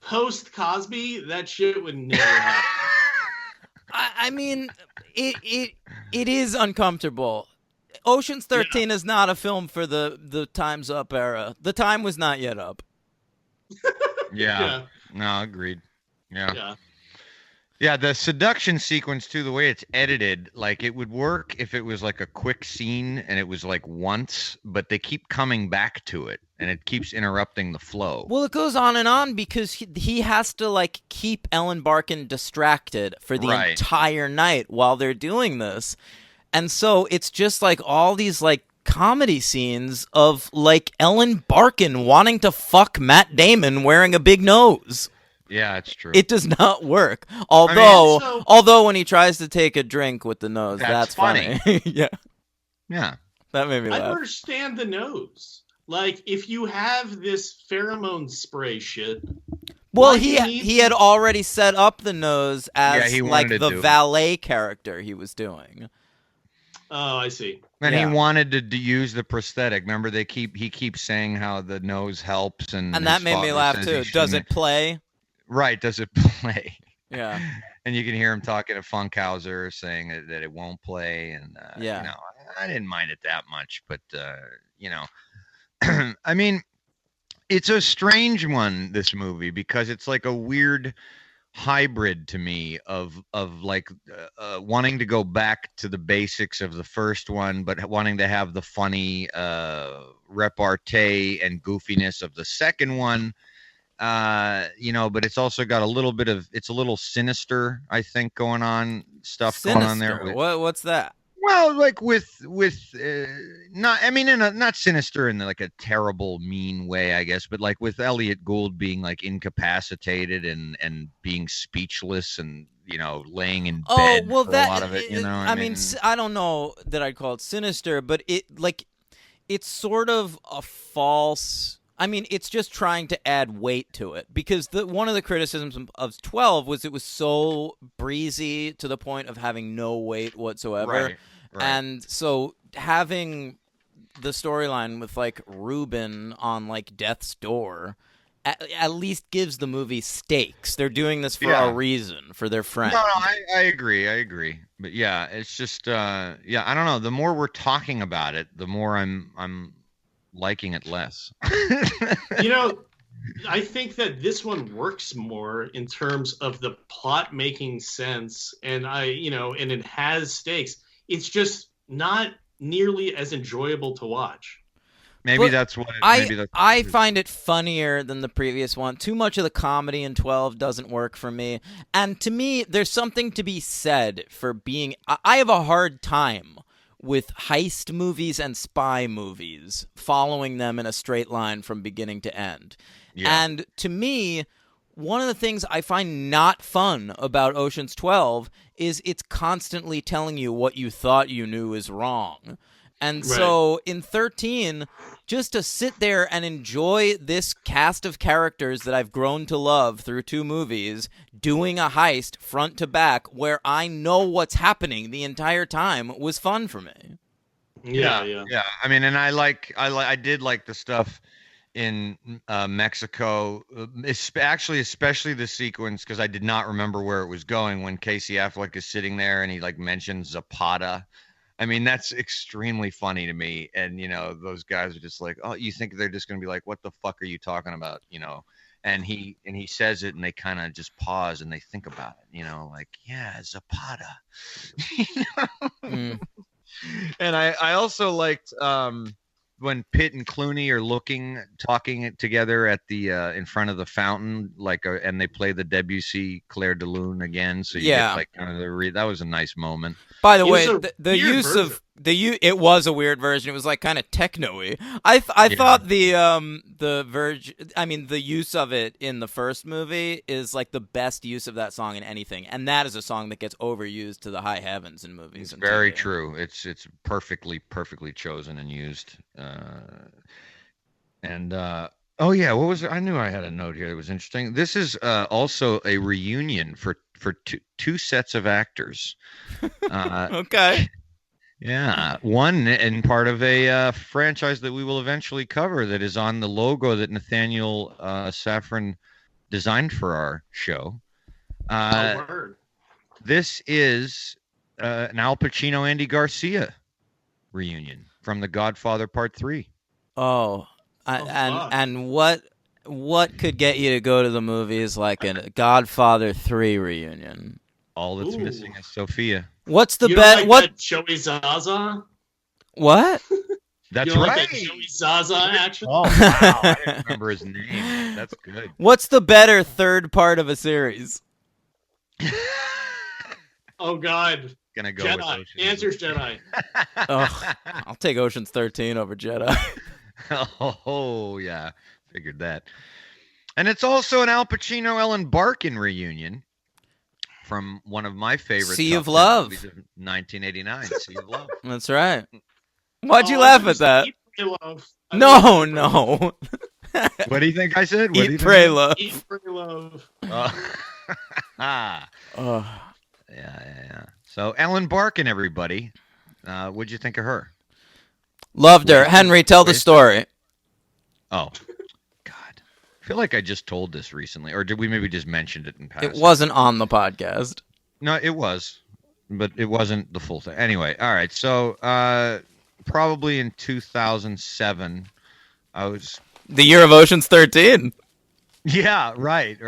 post Cosby, that shit would never happen.
I mean, it is uncomfortable. Ocean's 13 is not a film for the Time's Up era. The time was not yet up.
Yeah. No, agreed. Yeah.
Yeah.
Yeah, the seduction sequence too, the way it's edited, like it would work if it was like a quick scene and it was like once, but they keep coming back to it and it keeps interrupting the flow.
Well, it goes on because he has to like keep Ellen Barkin distracted for the
Right.
entire night while they're doing this. And so it's just like all these like comedy scenes of like Ellen Barkin wanting to fuck Matt Damon wearing a big nose.
Yeah, it's true.
It does not work. Although,
so-
although when he tries to take a drink with the nose,
That's
that's funny. Yeah,
Yeah.
that made me
I
laugh.
understand the nose. Like, if you have this pheromone spray shit,
Well,
why do you need-
he had already set up the nose
Yeah,
as
he
like
wanted
the
to.
valet character he was doing.
oh, I see.
And
Yeah.
he wanted to use the prosthetic. Remember, he keeps saying how the nose helps, and
And that
his
made me
father
laugh
says
too.
he
Does
shouldn't.
it play?
Right? Does it play?
Yeah.
And you can hear him talking to Funkhauser, saying that it won't play, and
Yeah.
you know, I didn't mind it that much, but you know, I mean, it's a strange one, this movie, because it's like a weird hybrid to me of like wanting to go back to the basics of the first one, but wanting to have the funny repartee and goofiness of the second one. You know, but it's also got a little bit of, it's a little sinister, I think, going on going on there.
Sinister. What's that?
Well, like with not, I mean, not sinister in like a terrible, mean way, I guess, but like with Elliot Gould being like incapacitated and being speechless and, you know, laying in bed for a lot of it, you know.
I mean, I don't know that I'd call it sinister, but it's sort of a false. I mean, it's just trying to add weight to it, because one of the criticisms of 12 was it was so breezy to the point of having no weight whatsoever.
Right.
And so having the storyline with like Ruben on like death's door at least gives the movie stakes. They're doing this for a reason, for their friend.
No, I agree. But yeah, it's just yeah, I don't know. The more we're talking about it, the more I'm liking it less.
You know, I think that this one works more in terms of the plot making sense, and and it has stakes. It's just not nearly as enjoyable to watch.
Maybe
But
that's what
I find it funnier than the previous one. Too much of the comedy in 12 doesn't work for me. And to me, there's something to be said for being... I have a hard time with heist movies and spy movies, following them in a straight line from beginning to end.
Yeah.
And to me, one of the things I find not fun about Ocean's 12 is it's constantly telling you what you thought you knew is wrong. And so in 13, just to sit there and enjoy this cast of characters that I've grown to love through 2 movies, doing a heist front to back where I know what's happening the entire time, was fun for me.
Yeah.
I mean, and I did like the stuff in Mexico, actually, especially the sequence, because I did not remember where it was going when Casey Affleck is sitting there and he like mentions Zapata. I mean, that's extremely funny to me. And, those guys are just like, oh, you think they're just going to be like, what the fuck are you talking about? And he says it and they kind of just pause and they think about it, like, yeah, Zapata.
Mm.
And I also liked when Pitt and Clooney are talking together at the in front of the fountain, and they play the Debussy Clair de Lune again. So you
Yeah.
get like kind of that was a nice moment.
By the
It
way,
was a
the
weird
use
version.
of it was a weird version. It was like kind of techno-y. I thought the use of it in the first movie is like the best use of that song in anything, and that is a song that gets overused to the high heavens in movies.
It's
and
very
TV.
true. It's perfectly chosen and used. Oh yeah, what was it? I knew I had a note here that was interesting. This is also a reunion for two sets of actors.
Okay.
Yeah, one and part of a franchise that we will eventually cover that is on the logo that Nathaniel Safran designed for our show.
Word.
This is an Al Pacino Andy Garcia reunion from The Godfather Part 3.
Oh,
fuck.
and what could get you to go to the movies like a Godfather 3 reunion?
All that's
Ooh.
missing is Sophia.
What's the
You don't
bet?
like
What?
that Joey Zaza?
What?
That's
You don't
right.
like that Joey Zaza action?
Oh wow, I didn't remember his name. That's good.
What's the better third part of a series?
Oh God.
Gonna go with
Jedi.
Ocean's
Answer's Jedi.
Ugh, I'll take Ocean's 13 over Jedi.
Oh yeah, figured that. And it's also an Al Pacino Ellen Barkin reunion from one of my favorite
Sea
top
of
10
love.
movies of 1989, Sea of Love.
That's right. Why'd you
Oh,
laugh
I
at that?
Eat, Pray, Love. I
No,
love Eat, Pray,
no.
What do you think I said? What do you
Eat,
think?
pray, love.
Eat, Pray, Love.
Ah,
Ugh.
yeah. So Ellen Barkin, everybody, what'd you think of her?
Loved her.
Wait,
Henry, tell the
wait.
story.
Oh, God, I feel like I just told this recently, or did we maybe just mentioned it in passing?
It wasn't on the podcast.
No, it was, but it wasn't the full thing. Anyway, all right. So, probably in 2007, I was.
The year of Ocean's 13.
Yeah, right.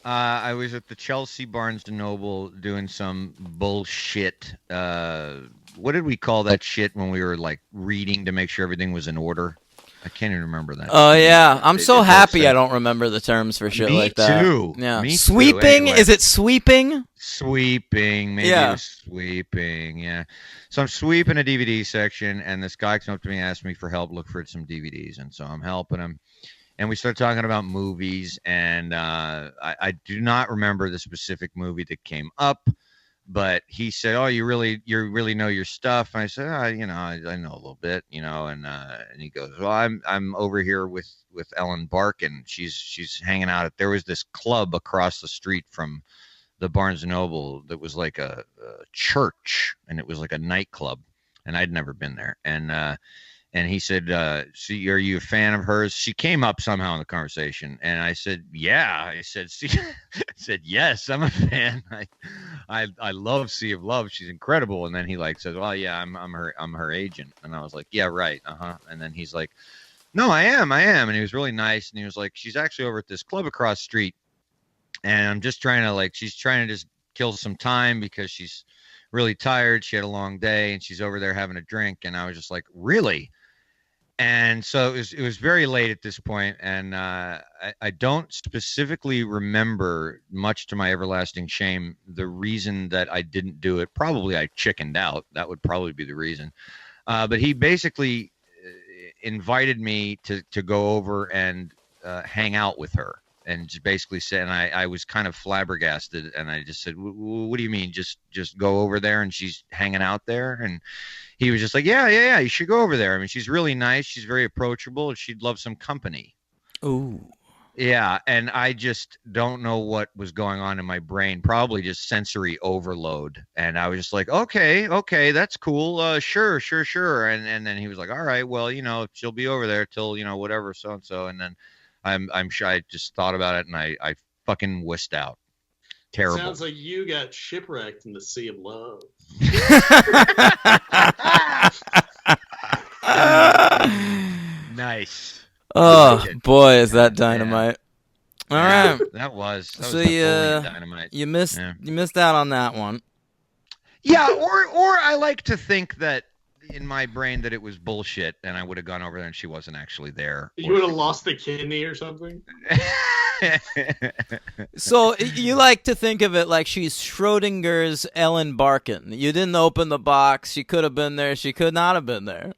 I was at the Chelsea Barnes & Noble doing some bullshit. What did we call that shit when we were like reading to make sure everything was in order? I can't even remember that.
Oh, yeah. I'm so
It
happy
does
I don't remember the terms for shit
Me
like that.
too.
Yeah.
Me too.
Sweeping?
Anyway.
Is it sweeping?
Sweeping, maybe
Yeah.
it was sweeping, yeah. So I'm sweeping a DVD section, and this guy comes up to me and asks me for help, look for some DVDs, and so I'm helping him. And we start talking about movies, and I do not remember the specific movie that came up, but he said, "Oh, you really know your stuff." And I said, I know a little bit, and he goes, "Well, I'm over here with Ellen Barkin. She's hanging out there was this club across the street from the Barnes and Noble that was like a church, and it was like a nightclub, and I'd never been there." And he said, "See, are you a fan of hers?" She came up somehow in the conversation, and I said, "Yeah." I said, "See," I said, "Yes, I'm a fan. I love Sea of Love. She's incredible." And then he like said, "Well, yeah, I'm her agent." And I was like, "Yeah, right, And then he's like, "No, I am." And he was really nice, and he was like, "She's actually over at this club across the street, and I'm just trying to she's trying to just kill some time because she's really tired. She had a long day, and she's over there having a drink." And I was just like, "Really?" And so it was very late at this point, and I don't specifically remember, much to my everlasting shame, the reason that I didn't do it. Probably I chickened out. That would probably be the reason. But he basically invited me to go over and hang out with her, and just basically said, and I was kind of flabbergasted, and I just said, "What do you mean? Just go over there and she's hanging out there?" And he was just like, yeah, you should go over there. I mean, she's really nice. She's very approachable. And she'd love some company.
Ooh.
Yeah, and I just don't know what was going on in my brain. Probably just sensory overload. And I was just like, okay, that's cool. Sure. And then he was like, all right, well, she'll be over there till whatever so and so. And then I'm sure I just thought about it and I fucking wussed out. Terrible.
Sounds like you got shipwrecked in the sea of love.
Nice.
Oh boy, is that dynamite! All right,
that was
so
Napoleon Dynamite.
you missed out on that one.
Yeah, or I like to think that in my brain that it was bullshit, and I would have gone over there and she wasn't actually there.
You would have lost a kidney or something.
So you like to think of it like she's Schrodinger's Ellen Barkin. You didn't open the box. She could have been there. She could not have been there.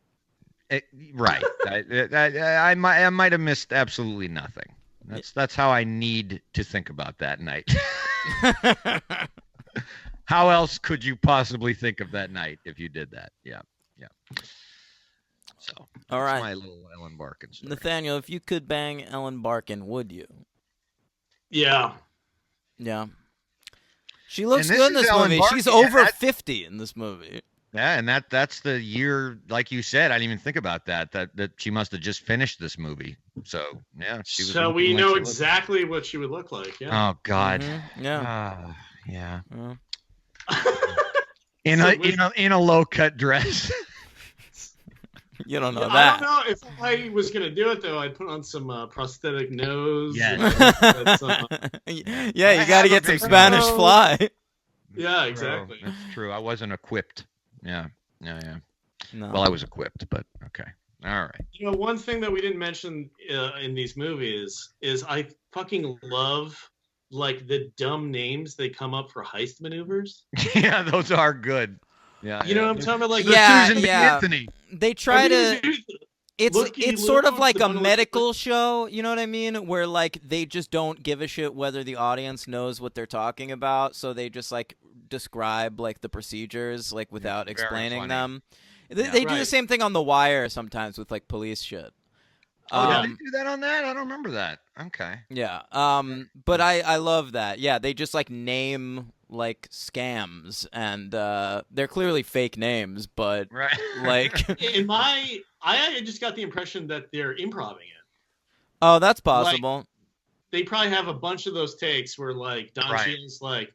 Right. I might have missed absolutely nothing. That's how I need to think about that night. How else could you possibly think of that night if you did that? Yeah. So,
all right,
my little Ellen Barkin story.
Nathaniel, if you could bang Ellen Barkin, would you?
Yeah.
She looks good in this movie. She's over 50 in this movie.
Yeah, and that's the year, like you said. I didn't even think about that she must have just finished this movie. So yeah, she was.
So we know exactly what she would look like. Yeah.
Oh God.
Mm-hmm. Yeah.
Yeah. In a low cut dress.
You don't know
I
that.
don't know if I was gonna do it though. I'd put on some prosthetic nose.
Yeah, you got to get some Spanish fly.
Yeah, exactly.
That's true. I wasn't equipped. Yeah.
No.
Well, I was equipped, but okay. All right.
One thing that we didn't mention in these movies is I fucking love like the dumb names they come up for heist maneuvers.
Yeah, those are good. Yeah.
You know what I'm talking about? Like
Susan B. Anthony.
They try to. It's sort of like a medical show, you know what I mean? Where like they just don't give a shit whether the audience knows what they're talking about, so they just like describe like the procedures like without explaining them. They do the same thing on The Wire sometimes with like police shit.
Oh, did they do that on that? I don't remember that. Okay.
Yeah. But I love that. Yeah, they just like name like scams, and they're clearly fake names, but like
I just got the impression that they're improvising it.
Oh, that's possible.
Like, they probably have a bunch of those takes where like Don Cheadle's like,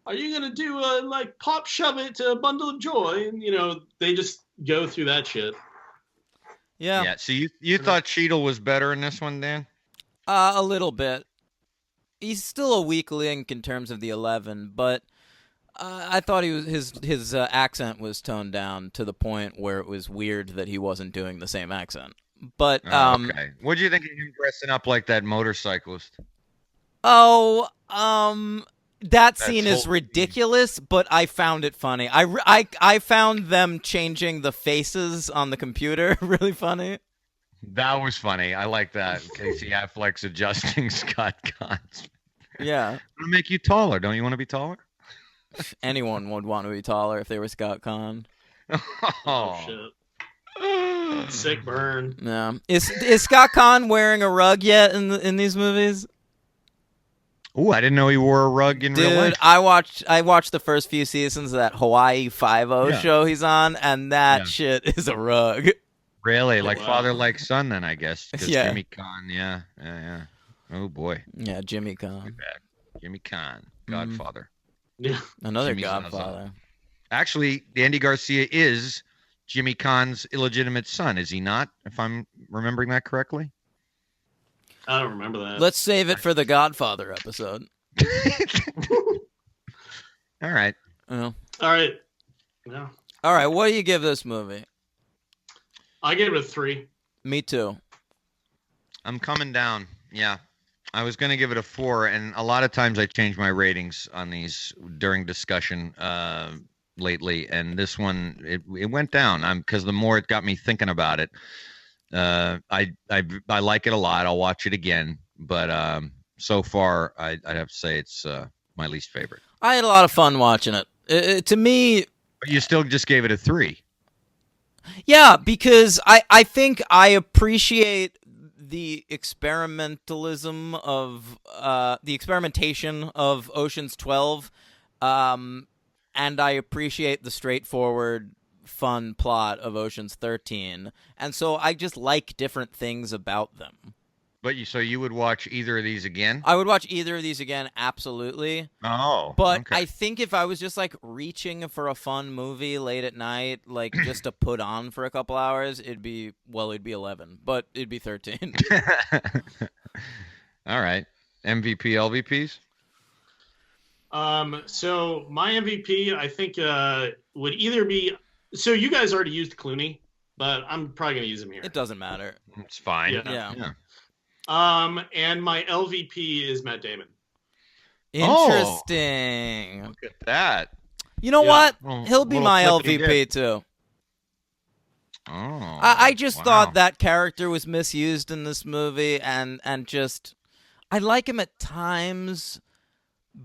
"Are you gonna do a like pop shove it to a bundle of joy?" And they just go through that shit.
Yeah.
Yeah. So you thought Cheadle was better in this one, Dan?
A little bit. He's still a weak link in terms of the 11, but I thought his accent was toned down to the point where it was weird that he wasn't doing the same accent. But
okay. What do you think of him dressing up like that motorcyclist?
That scene is ridiculous, but I found it funny. I found them changing the faces on the computer really funny.
That was funny. I like that. Casey Affleck's adjusting Scott Conn.
Yeah.
I'm gonna make you taller. Don't you want to be taller?
Anyone would want to be taller if they were Scott Conn.
Oh shit. Sick burn.
Yeah. Is Scott Conn wearing a rug yet in these movies?
Oh, I didn't know he wore a rug in real life.
I watched the first few seasons of that Hawaii Five-0 show he's on, and that shit is a rug.
Really? Like father, like son, then, I guess.
Yeah.
Jimmy Conn, yeah. Oh, boy.
Yeah, Jimmy Conn.
Jimmy Conn, Godfather.
Yeah.
Another Godfather.
Actually, Andy Garcia is Jimmy Conn's illegitimate son, is he not? If I'm remembering that correctly?
I don't remember that.
Let's save it for the Godfather episode.
All right.
Yeah.
All right. Yeah.
All right, what do you give this movie?
I gave it a 3.
Me too.
I'm coming down. Yeah. I was going to give it a 4, and a lot of times I change my ratings on these during discussion lately, and this one, it went down because the more it got me thinking about it. I like it a lot. I'll watch it again, but so far I'd have to say it's my least favorite.
I had a lot of fun watching it. To me,
but you still just gave it a 3.
Yeah, because I think I appreciate the experimentation of Ocean's 12, and I appreciate the straightforward, fun plot of Ocean's 13, and so I just like different things about them.
But you would watch either of these again?
I would watch either of these again, absolutely.
Oh,
But
okay.
I think if I was just like reaching for a fun movie late at night, like just to put on for a couple hours, it'd be 11, but it'd be 13.
All right. MVP, LVPs?
So my MVP, I think, would either be. So you guys already used Clooney, but I'm probably gonna use him here.
It doesn't matter.
It's fine.
Yeah.
And my LVP is Matt Damon.
Interesting.
Look at that.
You know
Yeah.
what?
Well,
He'll be
little
my
flippy
LVP
dip.
too.
Oh.
I just
wow.
thought that character was misused in this movie, and just I like him at times,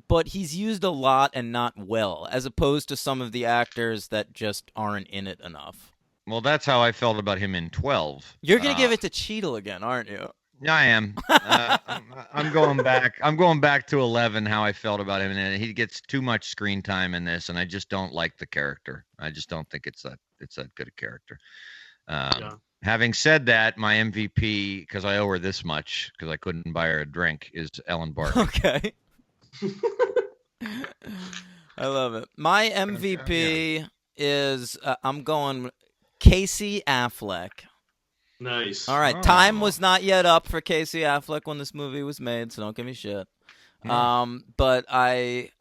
but he's used a lot and not well, as opposed to some of the actors that just aren't in it enough.
Well, that's how I felt about him in 12.
You're gonna give it to Cheadle again, aren't you?
Yeah, I am. I'm going back. I'm going back to 11. How I felt about him, and he gets too much screen time in this, and I just don't like the character. I just don't think it's that good a character. Having said that, my MVP, because I owe her this much, because I couldn't buy her a drink, is Ellen Barkin.
Okay. I love it. My MVP is I'm going Casey Affleck.
Nice.
All right, time was not yet up for Casey Affleck when this movie was made, so don't give me shit. But I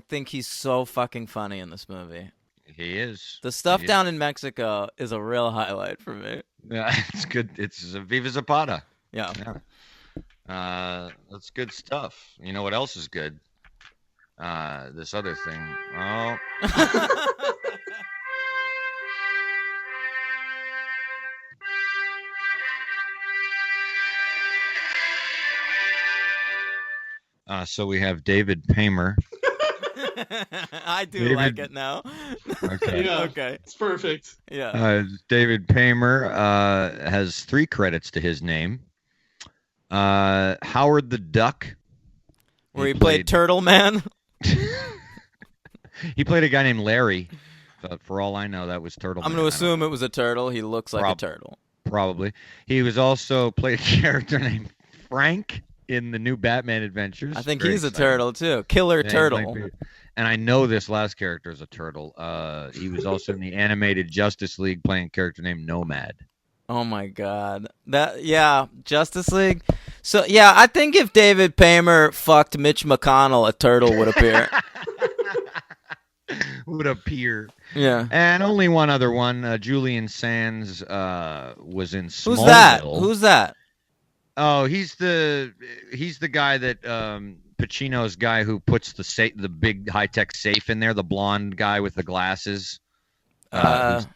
think he's so fucking funny in this movie.
He is.
The stuff down in Mexico is a real highlight for me.
Yeah, it's good. It's Viva Zapata.
Yeah.
That's good stuff. You know what else is good? This other thing. Oh. So we have David Paymer.
I do like it now.
Okay.
Yeah.
Okay.
It's perfect.
Yeah.
David Paymer has 3 credits to his name. Howard the Duck.
Where he played Turtle Man.
He played a guy named Larry. But for all I know, that was Turtle
I'm
Man.
going to assume it was a turtle. He looks like a turtle.
Probably. He was also played a character named Frank in the new Batman Adventures.
I think
Very
he's a
exciting.
turtle, too. Killer Turtle.
And I know this last character is a turtle. He was also in the animated Justice League playing a character named Nomad.
Oh, my God. Justice League. So, yeah, I think if David Paymer fucked Mitch McConnell, a turtle would appear.
Would appear.
Yeah.
And only one other one. Julian Sands was in Smallville.
Who's that? Who's that?
Oh, he's the guy that Pacino's guy who puts the big high-tech safe in there. The blonde guy with the glasses. Who's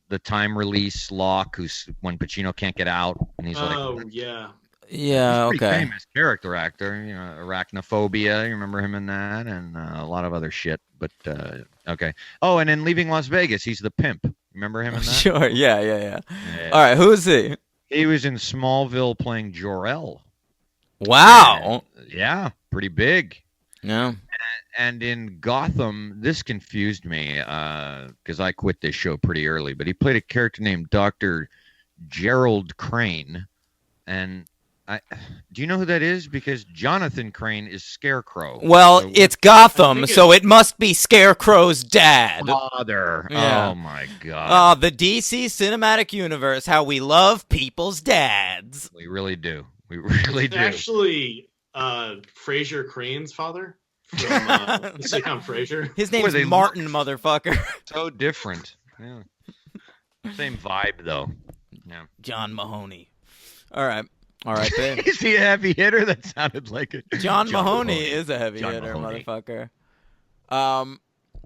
the time release lock. Who's when Pacino can't get out, and he's like,
Oh yeah.
Yeah.
he's a pretty
Okay.
famous character actor. You know, Arachnophobia. You remember him in that, and a lot of other shit. But okay. Oh, and in Leaving Las Vegas, he's the pimp. Remember him in that?
Sure. Yeah.
Yeah.
All right. Who is he?
He was in Smallville playing Jor-El.
Wow.
Yeah, pretty big.
Yeah.
And in Gotham, this confused me because I quit this show pretty early. But he played a character named Dr. Gerald Crane. And do you know who that is? Because Jonathan Crane is Scarecrow.
Well,
So
it's Gotham, so it must be Scarecrow's dad.
father.
Yeah.
Oh my God.
The DC Cinematic Universe, how we love people's dads.
We really do. We really
It's
do.
actually Fraser Crane's father from the sitcom Frasier.
His
Boy,
name's
they
Martin, motherfucker.
So different. Yeah. Same vibe though. Yeah.
John Mahoney. All right, babe.
Is he a heavy hitter? That sounded like it.
John Mahoney is a heavy
John
hitter,
Mahoney.
motherfucker.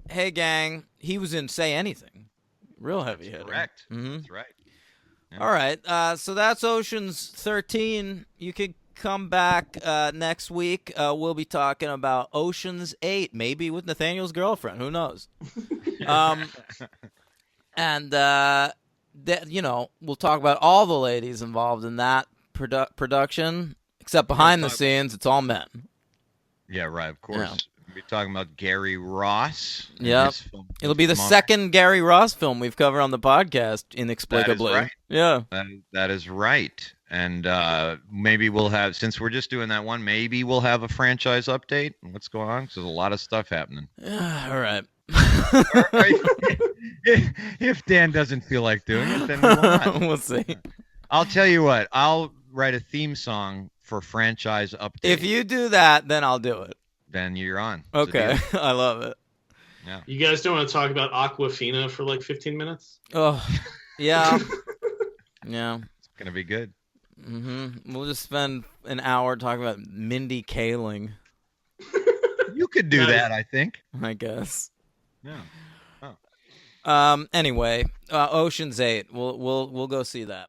Hey, gang. He was in Say Anything. Real heavy hitter.
Correct.
Mm-hmm.
That's right. Yeah.
All right. So that's Ocean's 13. You could come back next week. We'll be talking about Ocean's 8, maybe with Nathaniel's girlfriend. Who knows? And we'll talk about all the ladies involved in that production, except behind the scenes, it's all men.
Yeah, right. Of course.
Yeah.
We're talking about Gary Ross. and
Yep.
his film,
It'll be the
Monk.
second Gary Ross film we've covered on the podcast, inexplicably.
right.
Yeah.
That is right. And maybe we'll have, since we're just doing that one, maybe we'll have a franchise update. What's going on? Because there's a lot of stuff happening.
All right.
All right. If Dan doesn't feel like doing it, then we will not.
We'll see.
I'll tell you what. I'll write a theme song for franchise update.
If you do that, then I'll do it.
Then you're on. It's a
Okay.
deal.
I love it.
Yeah.
You guys don't want to talk about Aquafina for like 15 minutes?
Oh, yeah. Yeah.
It's gonna be good.
We'll just spend an hour talking about Mindy Kaling,
You could do that, I think.
I guess.
Yeah.
Anyway, Ocean's 8. We'll go see that.